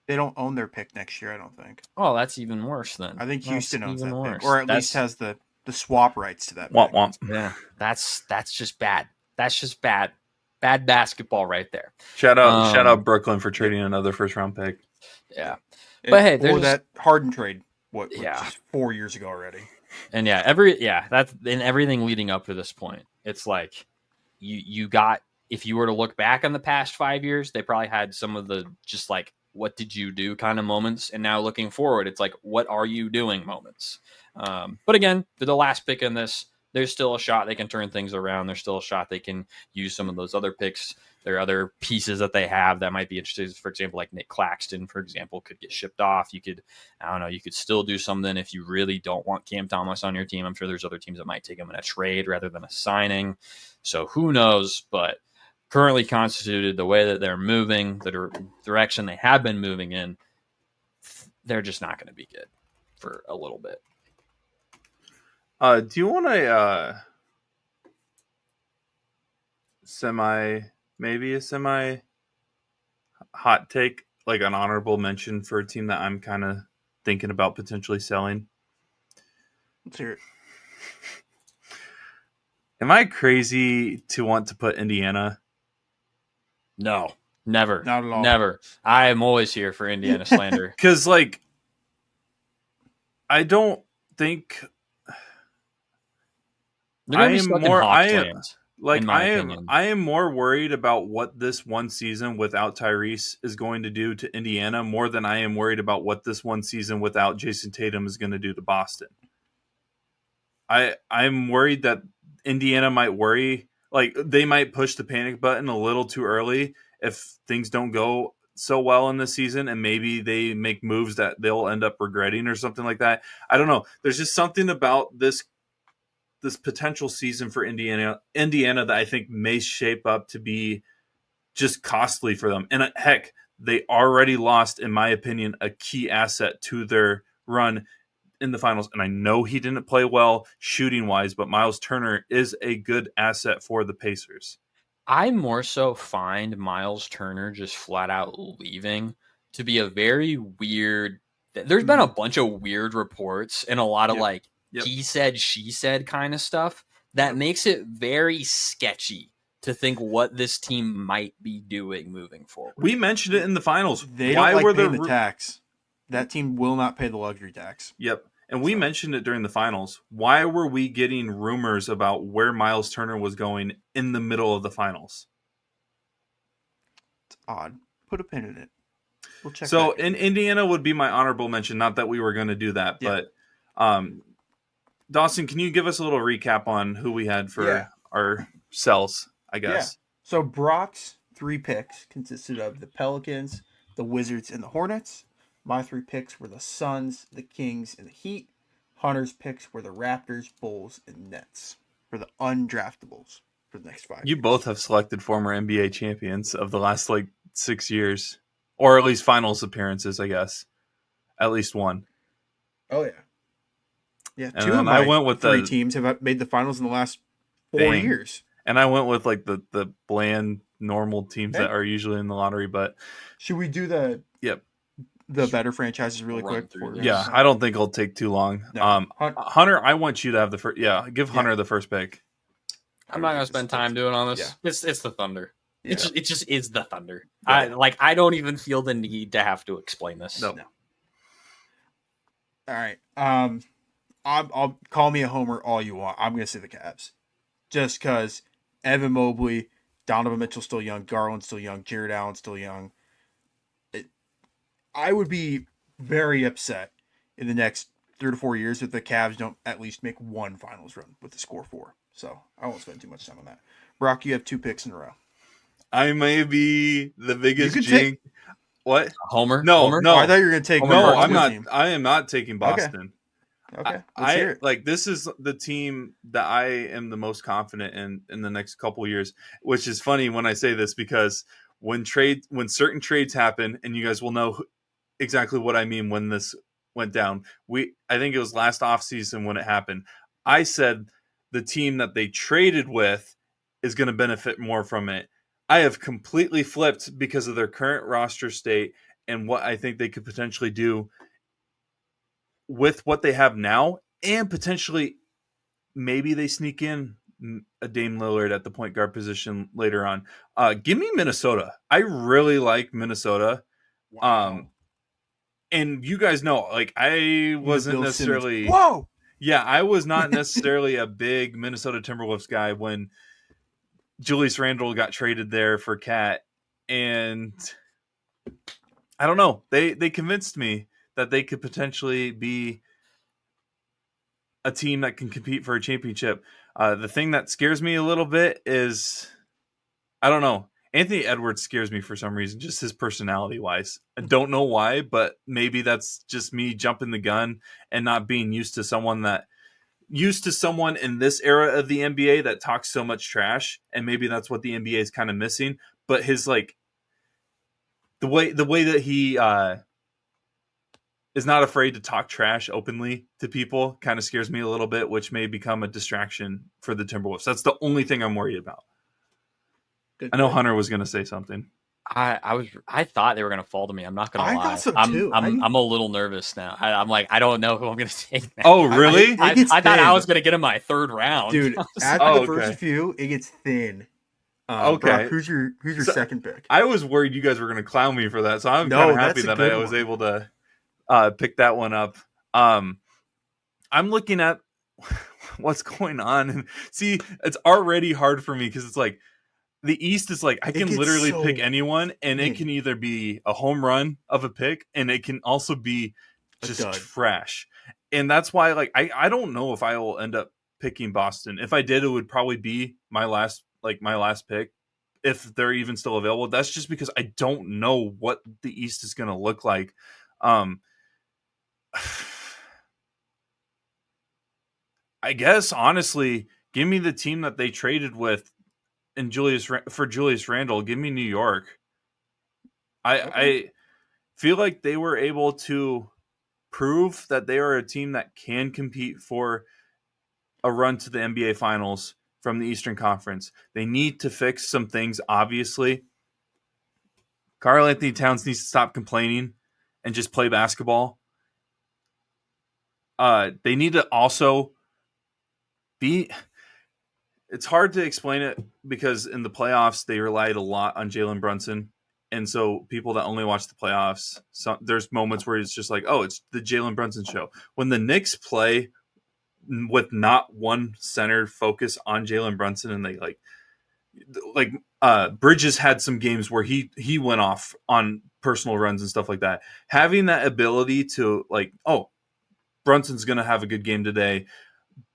Speaker 3: They don't own their pick next year, I don't think.
Speaker 2: Oh, that's even worse then.
Speaker 3: I think Houston owns that
Speaker 2: worse.
Speaker 3: pick, or at least has the swap rights to that
Speaker 1: Womp
Speaker 3: pick.
Speaker 1: womp.
Speaker 2: Yeah, that's just bad. That's just bad. Bad basketball right there.
Speaker 1: Shout out Brooklyn for trading another first round pick.
Speaker 2: Yeah. But hey, there's
Speaker 3: that Harden trade,
Speaker 2: Yeah.
Speaker 3: 4 years ago already.
Speaker 2: And that's in everything leading up to this point. It's like you got, if you were to look back on the past 5 years, they probably had some of the just like, what did you do kind of moments. And now looking forward, it's like, what are you doing moments? But again, for the last pick in this, there's still a shot they can turn things around. There's still a shot they can use some of those other picks. There are other pieces that they have that might be interesting. For example, like Nick Claxton, for example, could get shipped off. You could still do something if you really don't want Cam Thomas on your team. I'm sure there's other teams that might take him in a trade rather than a signing. So who knows? But currently constituted, the way that they're moving, the direction they have been moving in, they're just not going to be good for a little bit.
Speaker 1: Do you want a semi hot take, like an honorable mention for a team that I'm kind of thinking about potentially selling?
Speaker 3: Let's hear it.
Speaker 1: Am I crazy to want to put Indiana?
Speaker 2: No, never.
Speaker 3: Not at all.
Speaker 2: Never. I am always here for Indiana slander.
Speaker 1: Because, like, I don't think
Speaker 2: They're gonna be stuck in Hawks land,
Speaker 1: like
Speaker 2: in my opinion.
Speaker 1: I am more worried about what this one season without Tyrese is going to do to Indiana more than I am worried about what this one season without Jason Tatum is going to do to Boston. I'm worried that Indiana might worry, like they might push the panic button a little too early if things don't go so well in this season, and maybe they make moves that they'll end up regretting or something like that. I don't know. There's just something about this potential season for Indiana that I think may shape up to be just costly for them. And heck, they already lost, in my opinion, a key asset to their run in the finals. And I know he didn't play well shooting wise, but Miles Turner is a good asset for the Pacers.
Speaker 2: I more so find Miles Turner just flat out leaving to be a very weird. There's been a bunch of weird reports and a lot of he said, she said kind of stuff that makes it very sketchy to think what this team might be doing moving forward.
Speaker 1: We mentioned it in the finals.
Speaker 3: They don't like paying the tax. That team will not pay the luxury tax.
Speaker 1: Yep. And we mentioned it during the finals. Why were we getting rumors about where Miles Turner was going in the middle of the finals?
Speaker 3: It's odd. Put a pin in it. We'll check.
Speaker 1: So in Indiana would be my honorable mention. Not that we were going to do that, but Dawson, can you give us a little recap on who we had for
Speaker 3: Yeah.
Speaker 1: our cells, I
Speaker 3: Yeah.
Speaker 1: guess?
Speaker 3: So Brock's 3 picks consisted of the Pelicans, the Wizards, and the Hornets. My 3 picks were the Suns, the Kings, and the Heat. Hunter's picks were the Raptors, Bulls, and Nets for the undraftables for the next 5
Speaker 1: You
Speaker 3: years.
Speaker 1: both have selected former NBA champions of the last 6 years, or at least finals appearances, I guess. At least one.
Speaker 3: Oh yeah, yeah.
Speaker 1: And
Speaker 3: 2
Speaker 1: then
Speaker 3: of my
Speaker 1: I went with
Speaker 3: 3
Speaker 1: the
Speaker 3: teams have made the finals in the last 4
Speaker 1: Dang.
Speaker 3: years.
Speaker 1: And I went with the bland normal teams that are usually in the lottery, but
Speaker 3: should we do the better franchises really
Speaker 2: Run
Speaker 3: quick?
Speaker 2: through
Speaker 3: Before
Speaker 2: this.
Speaker 1: yeah, I don't think it'll take too long.
Speaker 3: No.
Speaker 1: Hunter, I want you to have the first. Yeah, give Hunter the first pick.
Speaker 2: I'm not gonna spend time doing on this.
Speaker 3: Yeah.
Speaker 2: It's the Thunder.
Speaker 3: Yeah.
Speaker 2: It just is the Thunder.
Speaker 1: Yeah.
Speaker 2: I don't even feel the need to have to explain this.
Speaker 1: No.
Speaker 3: All right. I'll call me a homer all you want. I'm gonna say the Cavs, just because Evan Mobley, Donovan Mitchell's still young, Garland's still young, Jared Allen's still young. I would be very upset in the next 3 to 4 years if the Cavs don't at least make one finals run with the score 4. So I won't spend too much time on that. Brock, you have 2 picks in a row.
Speaker 1: I may be the biggest
Speaker 3: You can
Speaker 1: jink. What?
Speaker 2: Homer?
Speaker 1: No,
Speaker 2: Homer?
Speaker 1: no.
Speaker 3: I thought you were gonna take.
Speaker 2: Homer
Speaker 1: No,
Speaker 2: Boston
Speaker 1: I'm not.
Speaker 3: Team.
Speaker 1: I am not taking Boston.
Speaker 3: Okay, let's hear it.
Speaker 1: This is the team that I am the most confident in the next couple of years, which is funny when I say this because when certain trades happen, and you guys will know exactly what I mean when this went down. I think it was last offseason when it happened. I said the team that they traded with is going to benefit more from it. I have completely flipped because of their current roster state and what I think they could potentially do with what they have now, and potentially maybe they sneak in a Dame Lillard at the point guard position later on. Give me Minnesota. I really like Minnesota.
Speaker 3: Wow.
Speaker 1: And you guys know, I wasn't
Speaker 3: Bill
Speaker 1: necessarily.
Speaker 3: Simmons. Whoa.
Speaker 1: Yeah, I was not necessarily a big Minnesota Timberwolves guy when Julius Randle got traded there for Cat, and I don't know. They convinced me that they could potentially be a team that can compete for a championship. The thing that scares me a little bit is, I don't know. Anthony Edwards scares me for some reason, just his personality wise. I don't know why, but maybe that's just me jumping the gun and not being used to someone in this era of the NBA that talks so much trash. And maybe that's what the NBA is kind of missing. But his the way that he is not afraid to talk trash openly to people kind of scares me a little bit, which may become a distraction for the Timberwolves. That's the only thing I'm worried about.
Speaker 3: Good
Speaker 1: I know
Speaker 3: pick.
Speaker 1: Hunter was going to say something.
Speaker 2: I thought they were gonna fall to me. I'm not gonna lie.
Speaker 3: I thought so, too.
Speaker 2: I'm a little nervous now. I'm like, I don't know who I'm gonna take now.
Speaker 1: Oh, really?
Speaker 3: I-
Speaker 2: I thought I was gonna get in my 3rd round.
Speaker 3: Dude, after
Speaker 1: Oh,
Speaker 3: the first
Speaker 1: okay.
Speaker 3: few, it gets thin.
Speaker 1: Okay.
Speaker 3: Brock, who's your
Speaker 1: So-
Speaker 3: second pick?
Speaker 1: I was worried you guys were going to clown me for that, so I'm
Speaker 3: No,
Speaker 1: kind of happy
Speaker 3: that's a
Speaker 1: that
Speaker 3: good
Speaker 1: I was
Speaker 3: one.
Speaker 1: able to pick that one up. I'm looking at what's going on, and see, it's already hard for me because it's like the East is like I can
Speaker 3: gets
Speaker 1: literally
Speaker 3: so
Speaker 1: pick anyone, and
Speaker 3: thin.
Speaker 1: it can either be a home run of a pick, and it can also be
Speaker 3: A
Speaker 1: just
Speaker 3: dud.
Speaker 1: trash. And that's why, I don't know if I will end up picking Boston. If I did, it would probably be my last pick, if they're even still available. That's just because I don't know what the East is going to look like. I guess honestly, give me the team that they traded with and Julius Randle. Give me New York. I feel like they were able to prove that they are a team that can compete for a run to the NBA Finals from the Eastern Conference. They need to fix some things, obviously. Karl Anthony Towns needs to stop complaining and just play basketball. They need to also be... It's hard to explain it because in the playoffs, they relied a lot on Jalen Brunson. And so people that only watch the playoffs, there's moments where it's just like, oh, it's the Jalen Brunson show. When the Knicks play with not one centered focus on Jalen Brunson, and they Bridges had some games where he went off on personal runs and stuff like that. Having that ability to Brunson's going to have a good game today.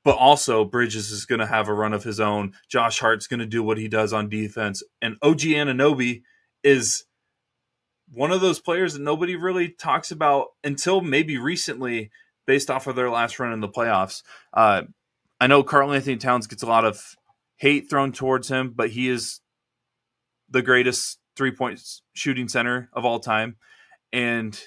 Speaker 1: but also Bridges is going to have a run of his own. Josh Hart's going to do what he does on defense. And OG Anunoby is one of those players that nobody really talks about until maybe recently based off of their last run in the playoffs. I know Karl-Anthony Towns gets a lot of hate thrown towards him, but he is the greatest three-point shooting center of all time. And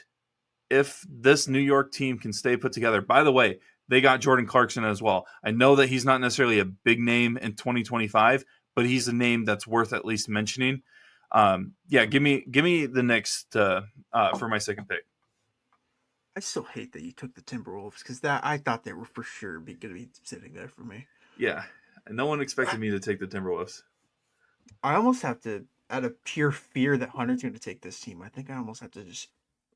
Speaker 1: if this New York team can stay put together, by the way, they got Jordan Clarkson as well. I know that he's not necessarily a big name in 2025, but he's a name that's worth at least mentioning. Give me the Knicks for my second pick.
Speaker 3: I still hate that you took the Timberwolves because I thought they were for sure going to be sitting there for me.
Speaker 1: Yeah, and no one expected me to take the Timberwolves.
Speaker 3: I almost have to, out of pure fear that Hunter's going to take this team, I think I almost have to just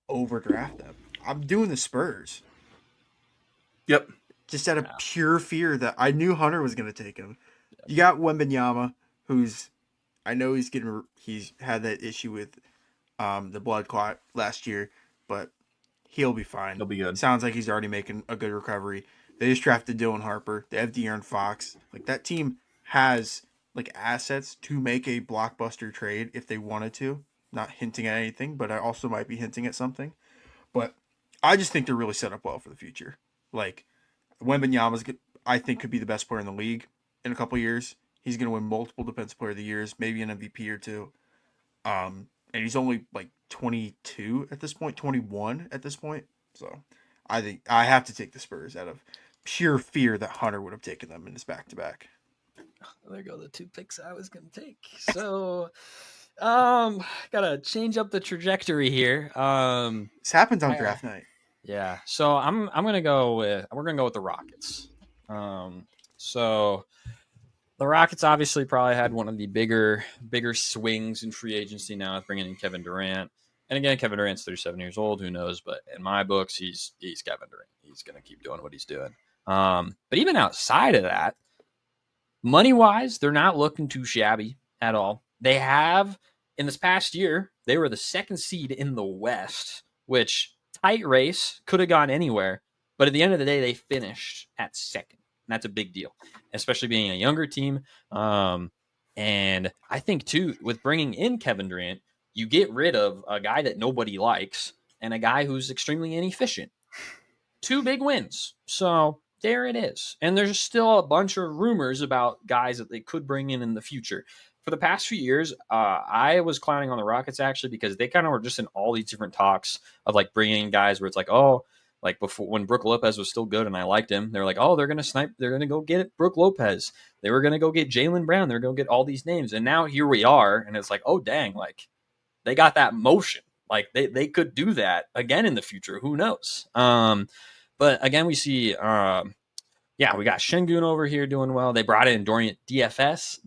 Speaker 3: overdraft them. I'm doing the Spurs.
Speaker 1: Yep.
Speaker 3: Just out of pure fear that I knew Hunter was going to take him. You got Wembanyama, who's, I know he's had that issue with the blood clot last year, but he'll be fine.
Speaker 1: He'll be good.
Speaker 3: Sounds like he's already making a good recovery. They just drafted Dylan Harper. They have De'Aaron Fox. Like, that team has like assets to make a blockbuster trade if they wanted to. Not hinting at anything, but I also might be hinting at something. But I just think they're really set up well for the future. Like, Wembanyama's, I think, could be the best player in the league in a couple years. He's going to win multiple Defensive Player of the Years, maybe an MVP or two. And he's only like 22 at this point, 21 at this point. So I think I have to take the Spurs out of pure fear that Hunter would have taken them in his back-to-back.
Speaker 2: There go the two picks I was going to take. So, gotta change up the trajectory here.
Speaker 3: This happens on draft night.
Speaker 2: Yeah. So we're gonna go with the Rockets. So the Rockets obviously probably had one of the bigger swings in free agency now with bringing in Kevin Durant. And again, Kevin Durant's 37 years old. Who knows? But in my books, he's Kevin Durant. He's gonna keep doing what he's doing. But even outside of that, money-wise, they're not looking too shabby at all. They have, in this past year, they were the second seed in the West, which tight race, could have gone anywhere. But at the end of the day, they finished at second. And that's a big deal, especially being a younger team. And I think, too, with bringing in Kevin Durant, you get rid of a guy that nobody likes and a guy who's extremely inefficient. 2 big wins. So there it is. And there's still a bunch of rumors about guys that they could bring in the future. For the past few years, I was clowning on the Rockets actually because they kind of were just in all these different talks of like bringing in guys where it's like, oh, like before when Brook Lopez was still good and I liked him, they were like, oh, they're going to go get Brook Lopez. They were going to go get Jaylen Brown. They're going to get all these names. And now here we are. And it's like, oh, dang, like they got that motion. Like they could do that again in the future. Who knows? But again, we see, we got Şengün over here doing well. They brought in Dorian DFS,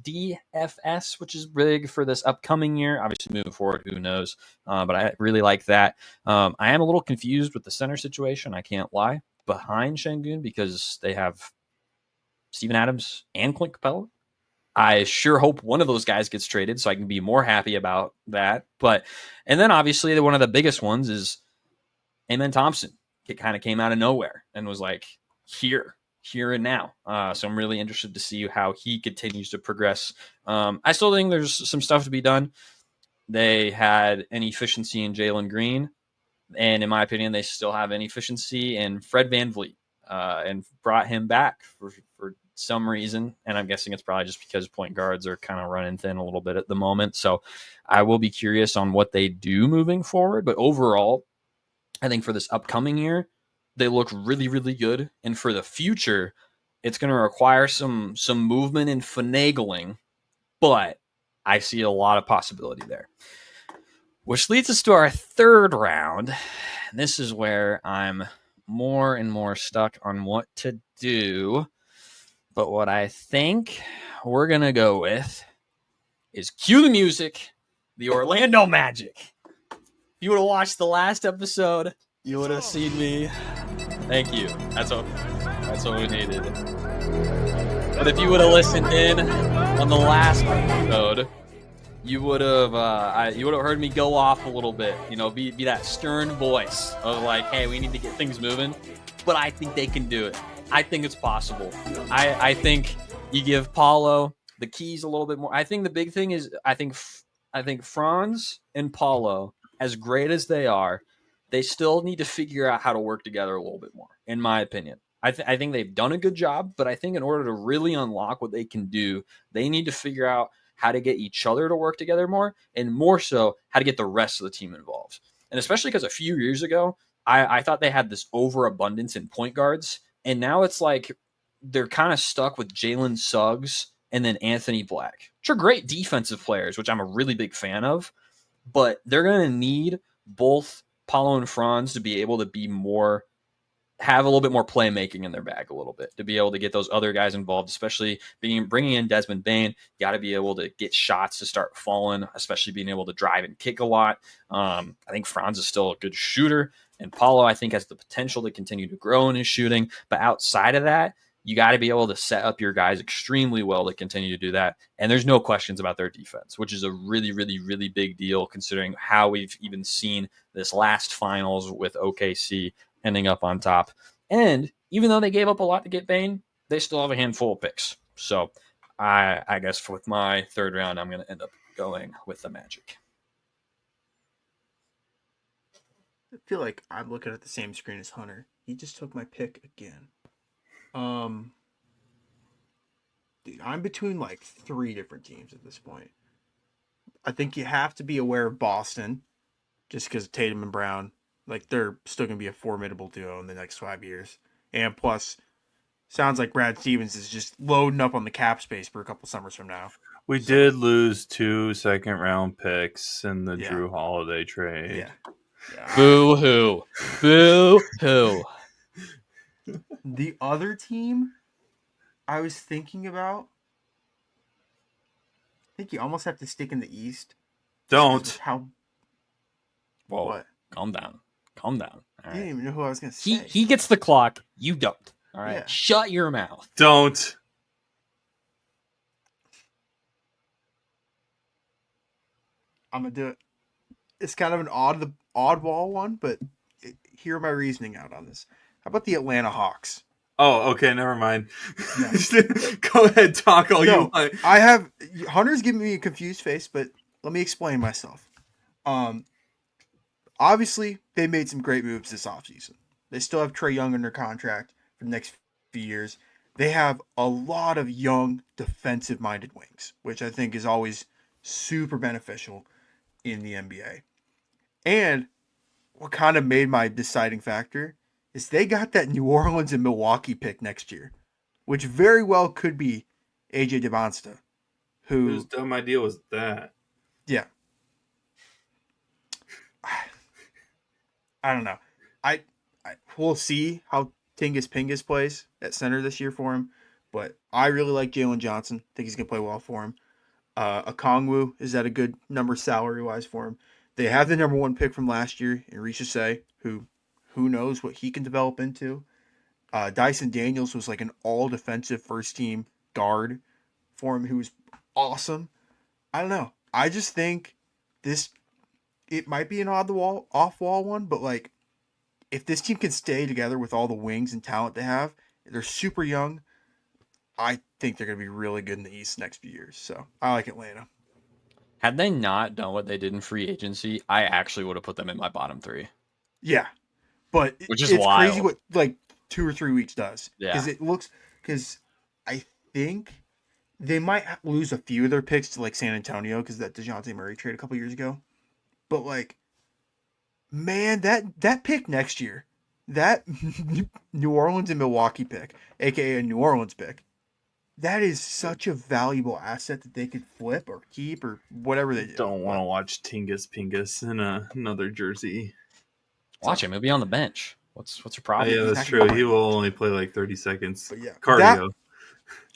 Speaker 2: which is big for this upcoming year. Obviously, moving forward, who knows? But I really like that. I am a little confused with the center situation. I can't lie. Behind Şengün because they have Steven Adams and Clint Capella. I sure hope one of those guys gets traded so I can be more happy about that. And then obviously one of the biggest ones is Amen Thompson. It kind of came out of nowhere and was like here and now. So I'm really interested to see how he continues to progress. I still think there's some stuff to be done. They had an efficiency in Jalen Green. And in my opinion, they still have an efficiency in Fred VanVleet and brought him back for some reason. And I'm guessing it's probably just because point guards are kind of running thin a little bit at the moment. So I will be curious on what they do moving forward. But overall, I think for this upcoming year, they look really, really good. And for the future, it's going to require some movement and finagling. But I see a lot of possibility there. Which leads us to our third round. And this is where I'm more and more stuck on what to do. But what I think we're going to go with is cue the music, the Orlando Magic. If you would have watched the last episode, you would have seen me. Thank you. That's what we needed. But if you would have listened in on the last episode, you would have heard me go off a little bit. You know, be that stern voice of like, hey, we need to get things moving. But I think they can do it. I think it's possible. I think you give Paulo the keys a little bit more. I think the big thing is I think Franz and Paulo, as great as they are, they still need to figure out how to work together a little bit more, in my opinion. I think they've done a good job, but I think in order to really unlock what they can do, they need to figure out how to get each other to work together more, and more so, how to get the rest of the team involved. And especially because a few years ago, I thought they had this overabundance in point guards, and now it's like they're kind of stuck with Jalen Suggs and then Anthony Black, which are great defensive players, which I'm a really big fan of, but they're going to need both Paulo and Franz to be able to be more, have a little bit more playmaking in their bag a little bit, to be able to get those other guys involved, especially bringing in Desmond Bane. You got to be able to get shots to start falling, especially being able to drive and kick a lot. I think Franz is still a good shooter, and Paulo, I think, has the potential to continue to grow in his shooting. But outside of that, you got to be able to set up your guys extremely well to continue to do that. And there's no questions about their defense, which is a really, really, really big deal considering how we've even seen this last finals with OKC ending up on top. And even though they gave up a lot to get Bane, they still have a handful of picks. So I guess with my third round, I'm going to end up going with the Magic.
Speaker 3: I feel like I'm looking at the same screen as Hunter. He just took my pick again. Dude, I'm between like 3 different teams at this point. I think you have to be aware of Boston, just because Tatum and Brown, like they're still gonna be a formidable duo in the next 5 years. And plus, sounds like Brad Stevens is just loading up on the cap space for a couple summers from now.
Speaker 1: We did lose 2 second-round picks in the
Speaker 3: Yeah.
Speaker 1: Drew Holiday trade.
Speaker 3: Yeah.
Speaker 2: Boo hoo. Boo hoo.
Speaker 3: The other team I was thinking about, I think you almost have to stick in the East.
Speaker 1: Don't.
Speaker 3: How?
Speaker 2: Whoa.
Speaker 3: What?
Speaker 2: Calm down. Calm down. All
Speaker 3: I
Speaker 2: right.
Speaker 3: didn't even know who I was going to say.
Speaker 2: He gets the clock. You don't. All right.
Speaker 3: Yeah.
Speaker 2: Shut your mouth.
Speaker 1: Don't.
Speaker 3: I'm going to do it. It's kind of an oddball one, but hear my reasoning out on this. How about the Atlanta Hawks?
Speaker 1: Oh, okay, never mind.
Speaker 3: Yeah.
Speaker 1: Go ahead, talk all you want.
Speaker 3: I have Hunter's giving me a confused face, but let me explain myself. Obviously, they made some great moves this offseason. They still have Trae Young under contract for the next few years. They have a lot of young defensive-minded wings, which I think is always super beneficial in the NBA. And what kind of made my deciding factor is they got that New Orleans and Milwaukee pick next year, which very well could be AJ DeBonsta,
Speaker 1: Whose dumb idea was that?
Speaker 3: Yeah. I don't know. I we'll see how Tingus Pingus plays at center this year for him, but I really like Jalen Johnson. Think he's gonna play well for him. Okongwu is at a good number salary wise for him. They have the number 1 pick from last year in Richesay, who knows what he can develop into. Dyson Daniels was like an all defensive first team guard for him, who was awesome. I don't know. I just think it might be an off wall one, but like if this team can stay together with all the wings and talent they have, they're super young. I think they're going to be really good in the East next few years. So I like Atlanta.
Speaker 2: Had they not done what they did in free agency, I actually would have put them in my bottom 3.
Speaker 3: Yeah, but
Speaker 2: Which is
Speaker 3: it's
Speaker 2: wild.
Speaker 3: crazy what like 2 or 3 weeks does.
Speaker 2: Yeah.
Speaker 3: Because I think they might lose a few of their picks to like San Antonio because that DeJounte Murray trade a couple years ago. But like, man, that pick next year, that New Orleans and Milwaukee pick, aka a New Orleans pick, that is such a valuable asset that they could flip or keep or whatever they do.
Speaker 1: Don't want to watch Tingus Pingus in another jersey.
Speaker 2: Watch him. He'll be on the bench. What's your problem?
Speaker 1: Yeah, that's true. He will only play like 30 seconds.
Speaker 3: But yeah,
Speaker 1: Cardio.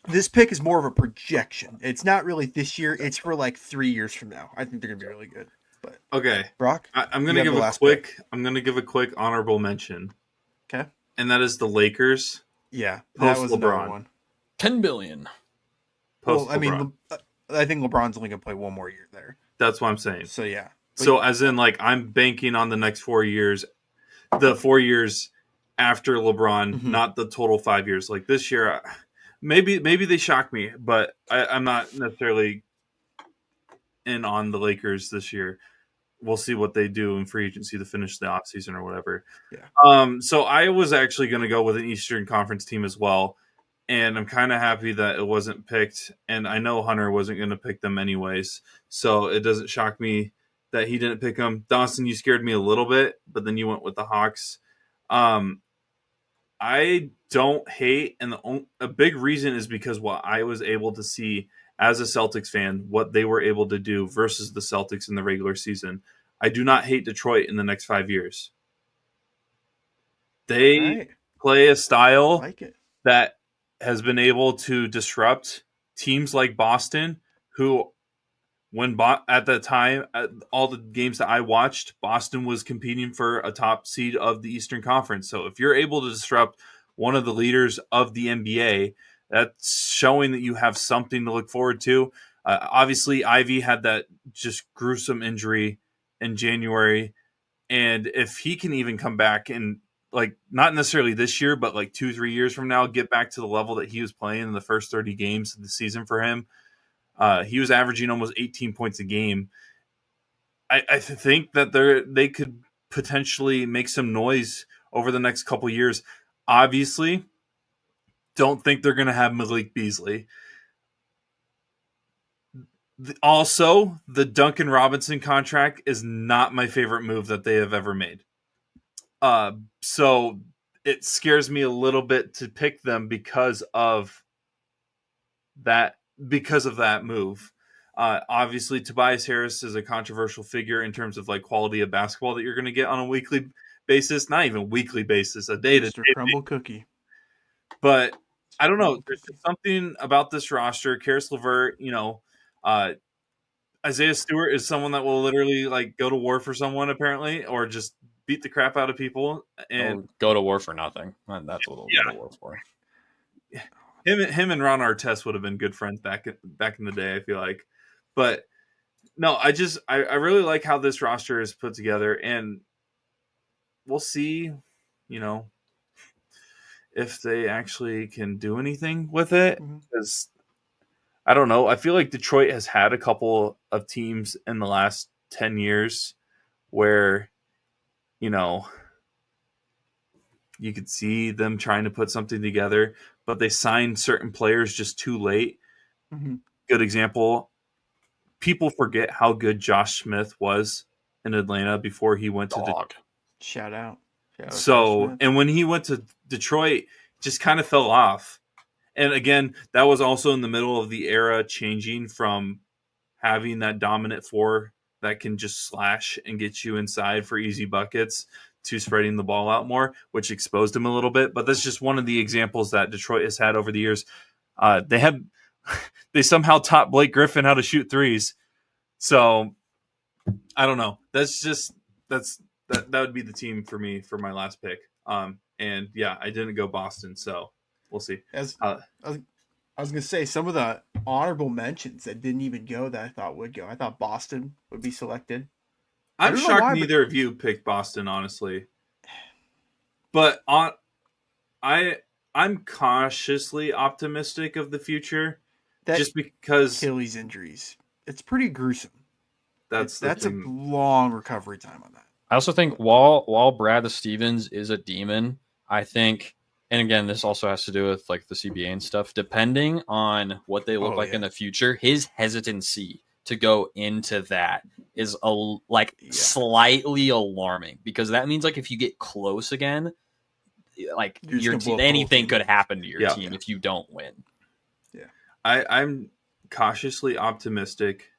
Speaker 3: This pick is more of a projection. It's not really this year. It's for like 3 years from now. I think they're gonna be really good. But
Speaker 1: Okay,
Speaker 3: Brock,
Speaker 1: I'm gonna give a quick honorable mention.
Speaker 3: Okay.
Speaker 1: And that is the Lakers.
Speaker 3: Yeah,
Speaker 1: Post
Speaker 3: that was
Speaker 1: LeBron.
Speaker 3: another one.
Speaker 2: $10 billion.
Speaker 1: Post
Speaker 3: Well, I
Speaker 1: LeBron.
Speaker 3: mean, I think LeBron's only gonna play one more year there.
Speaker 1: That's what I'm saying.
Speaker 3: So yeah.
Speaker 1: So as in, like, I'm banking on the next 4 years, the 4 years after LeBron, not the total 5 years. Like this year, maybe they shock me, but I'm not necessarily in on the Lakers this year. We'll see what they do in free agency to finish the offseason or whatever.
Speaker 3: Yeah.
Speaker 1: So I was actually going to go with an Eastern Conference team as well. And I'm kind of happy that it wasn't picked. And I know Hunter wasn't going to pick them anyways. So it doesn't shock me that he didn't pick them. Dawson, you scared me a little bit, but then you went with the Hawks. I don't hate, and a big reason is because what I was able to see as a Celtics fan, what they were able to do versus the Celtics in the regular season. I do not hate Detroit in the next 5 years. They play a style that has been able to disrupt teams like Boston, who, at the time, all the games that I watched, Boston was competing for a top seed of the Eastern Conference. So if you're able to disrupt one of the leaders of the NBA, that's showing that you have something to look forward to. Obviously, Ivy had that just gruesome injury in January. And if he can even come back and, like, not necessarily this year, but like 2-3 years from now, get back to the level that he was playing in the first 30 games of the season for him, he was averaging almost 18 points a game. I think that they could potentially make some noise over the next couple years. Obviously, don't think they're going to have Malik Beasley. Also, the Duncan Robinson contract is not my favorite move that they have ever made. So it scares me a little bit to pick them because of that move. Obviously, Tobias Harris is a controversial figure in terms of like quality of basketball that you're going to get on a weekly basis, not even weekly basis, a day to day
Speaker 3: crumble cookie.
Speaker 1: But I don't know. There's something about this roster. Karis LeVert, Isaiah Stewart is someone that will literally like go to war for someone apparently, or just beat the crap out of people and
Speaker 2: go to war for nothing. That's what they'll go to war for.
Speaker 1: Him and Ron Artest would have been good friends back in the day, I feel like. But no, I really like how this roster is put together, and we'll see, if they actually can do anything with it. Because I don't know. I feel like Detroit has had a couple of teams in the last 10 years where, you could see them trying to put something together, but they signed certain players just too late. Good example. People forget how good Josh Smith was in Atlanta before he went to Detroit.
Speaker 3: Shout out.
Speaker 1: So, and when he went to Detroit, just kind of fell off. And again, that was also in the middle of the era changing from having that dominant four that can just slash and get you inside for easy buckets to spreading the ball out more, which exposed him a little bit. But that's just one of the examples that Detroit has had over the years. They somehow taught Blake Griffin how to shoot threes. So I don't know. That would be the team for me for my last pick. And yeah, I didn't go Boston, so we'll see.
Speaker 3: I was gonna say some of the honorable mentions that didn't even go that I thought would go. I thought Boston would be selected.
Speaker 1: I'm shocked neither of you picked Boston, honestly. But I'm cautiously optimistic of the future, just because
Speaker 3: Achilles injuries. It's pretty gruesome.
Speaker 1: That's
Speaker 3: a long recovery time on that.
Speaker 2: I also think while Brad Stevens is a demon, I think, and again, this also has to do with like the CBA and stuff. Depending on what they look in the future, his hesitancy to go into that is slightly alarming, because that means like if you get close again, like your team, anything could happen to your team if you don't win.
Speaker 3: Yeah,
Speaker 1: I'm cautiously optimistic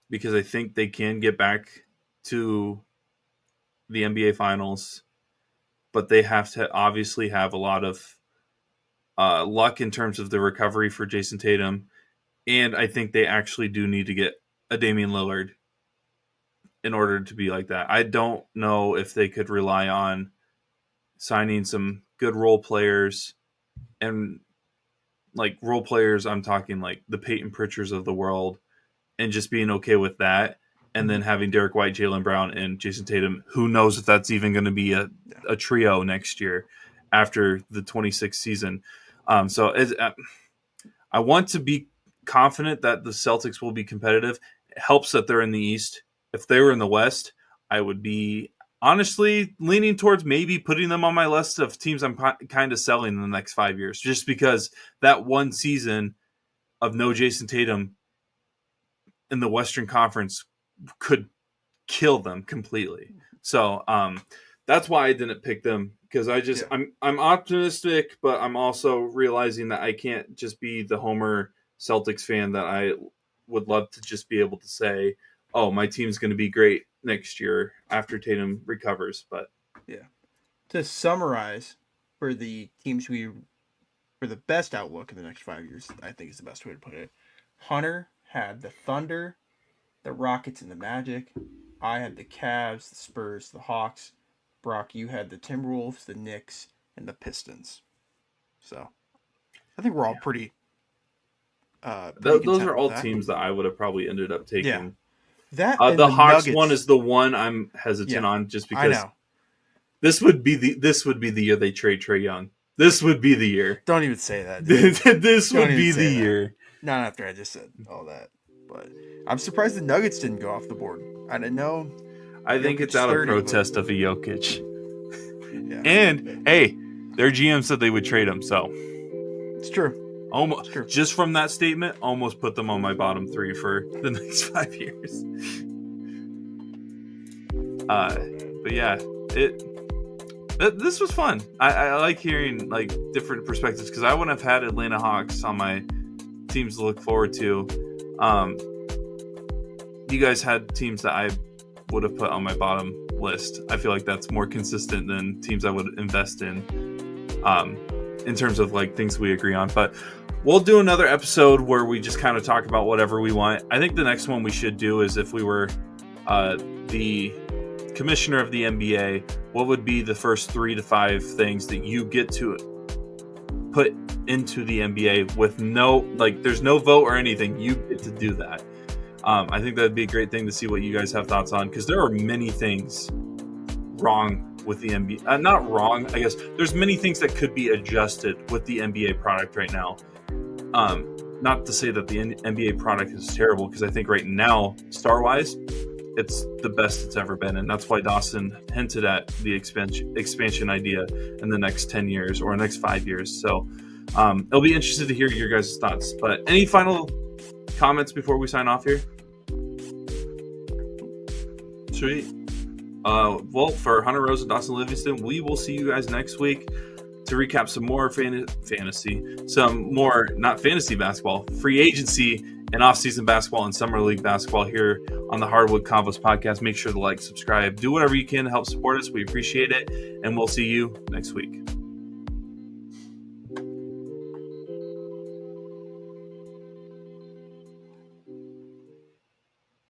Speaker 1: because I think they can get back to the NBA Finals, but they have to obviously have a lot of luck in terms of the recovery for Jason Tatum. And I think they actually do need to get a Damian Lillard in order to be like that. I don't know if they could rely on signing some good role players, and like role players, I'm talking like the Peyton Pritchards of the world, and just being okay with that. and then having Derek White, Jaylen Brown, and Jason Tatum. Who knows if that's even going to be a trio next year after the 26th season. So I want to be confident that the Celtics will be competitive. It helps that they're in the East. If they were in the West, I would be honestly leaning towards maybe putting them on my list of teams I'm kind of selling in the next 5 years, just because that one season of no Jason Tatum in the Western Conference could kill them completely. So that's why I didn't pick them, because I'm optimistic, but I'm also realizing that I can't just be the Homer Celtics fan that I would love to just be able to say, oh, my team's going to be great next year after Tatum recovers. But
Speaker 3: yeah, to summarize, for the teams for the best outlook in the next 5 years, I think is the best way to put it. Hunter had the Thunder, the Rockets, and the Magic. I had the Cavs, the Spurs, the Hawks. Brock, you had the Timberwolves, the Knicks, and the Pistons. So I think we're all pretty
Speaker 1: those are all teams that I would have probably ended up taking.
Speaker 3: Yeah. That
Speaker 1: the Hawks
Speaker 3: Nuggets
Speaker 1: one is the one I'm hesitant on, just because this would be the year they trade Trae Young. This would be the year.
Speaker 3: Don't even say that.
Speaker 1: This would be the year.
Speaker 3: Not after I just said all that. But I'm surprised the Nuggets didn't go off the board. I didn't know.
Speaker 1: I think it's out of protest of a Jokic.
Speaker 3: Yeah.
Speaker 1: And hey, their GM said they would trade him, so
Speaker 3: it's true.
Speaker 1: Almost,
Speaker 3: it's true.
Speaker 1: Just from that statement, almost put them on my bottom 3 for the next 5 years. But yeah, this was fun. I like hearing like different perspectives, because I wouldn't have had Atlanta Hawks on my teams to look forward to. You guys had teams that I would have put on my bottom list. I feel like that's more consistent than teams I would invest in terms of like things we agree on. But we'll do another episode where we just kind of talk about whatever we want. I think the next one we should do is, if we were the commissioner of the NBA, what would be the first 3 to 5 things that you get to put into the NBA with no, like, there's no vote or anything. You get to do that. I think that'd be a great thing to see what you guys have thoughts on, because there are many things wrong with the NBA. Not wrong, I guess. There's many things that could be adjusted with the NBA product right now. Not to say that the NBA product is terrible, because I think right now, star-wise, it's the best it's ever been. And that's why Dawson hinted at the expansion idea in the next 10 years or next 5 years. So it'll be interesting to hear your guys' thoughts. But any final comments before we sign off here? Sweet. Well, for Hunter Rose and Dawson Livingston, we will see you guys next week to recap some more not fantasy basketball, free agency and off-season basketball and summer league basketball here on the Hardwood Convos podcast. Make sure to like, subscribe, do whatever you can to help support us. We appreciate it, and we'll see you next week.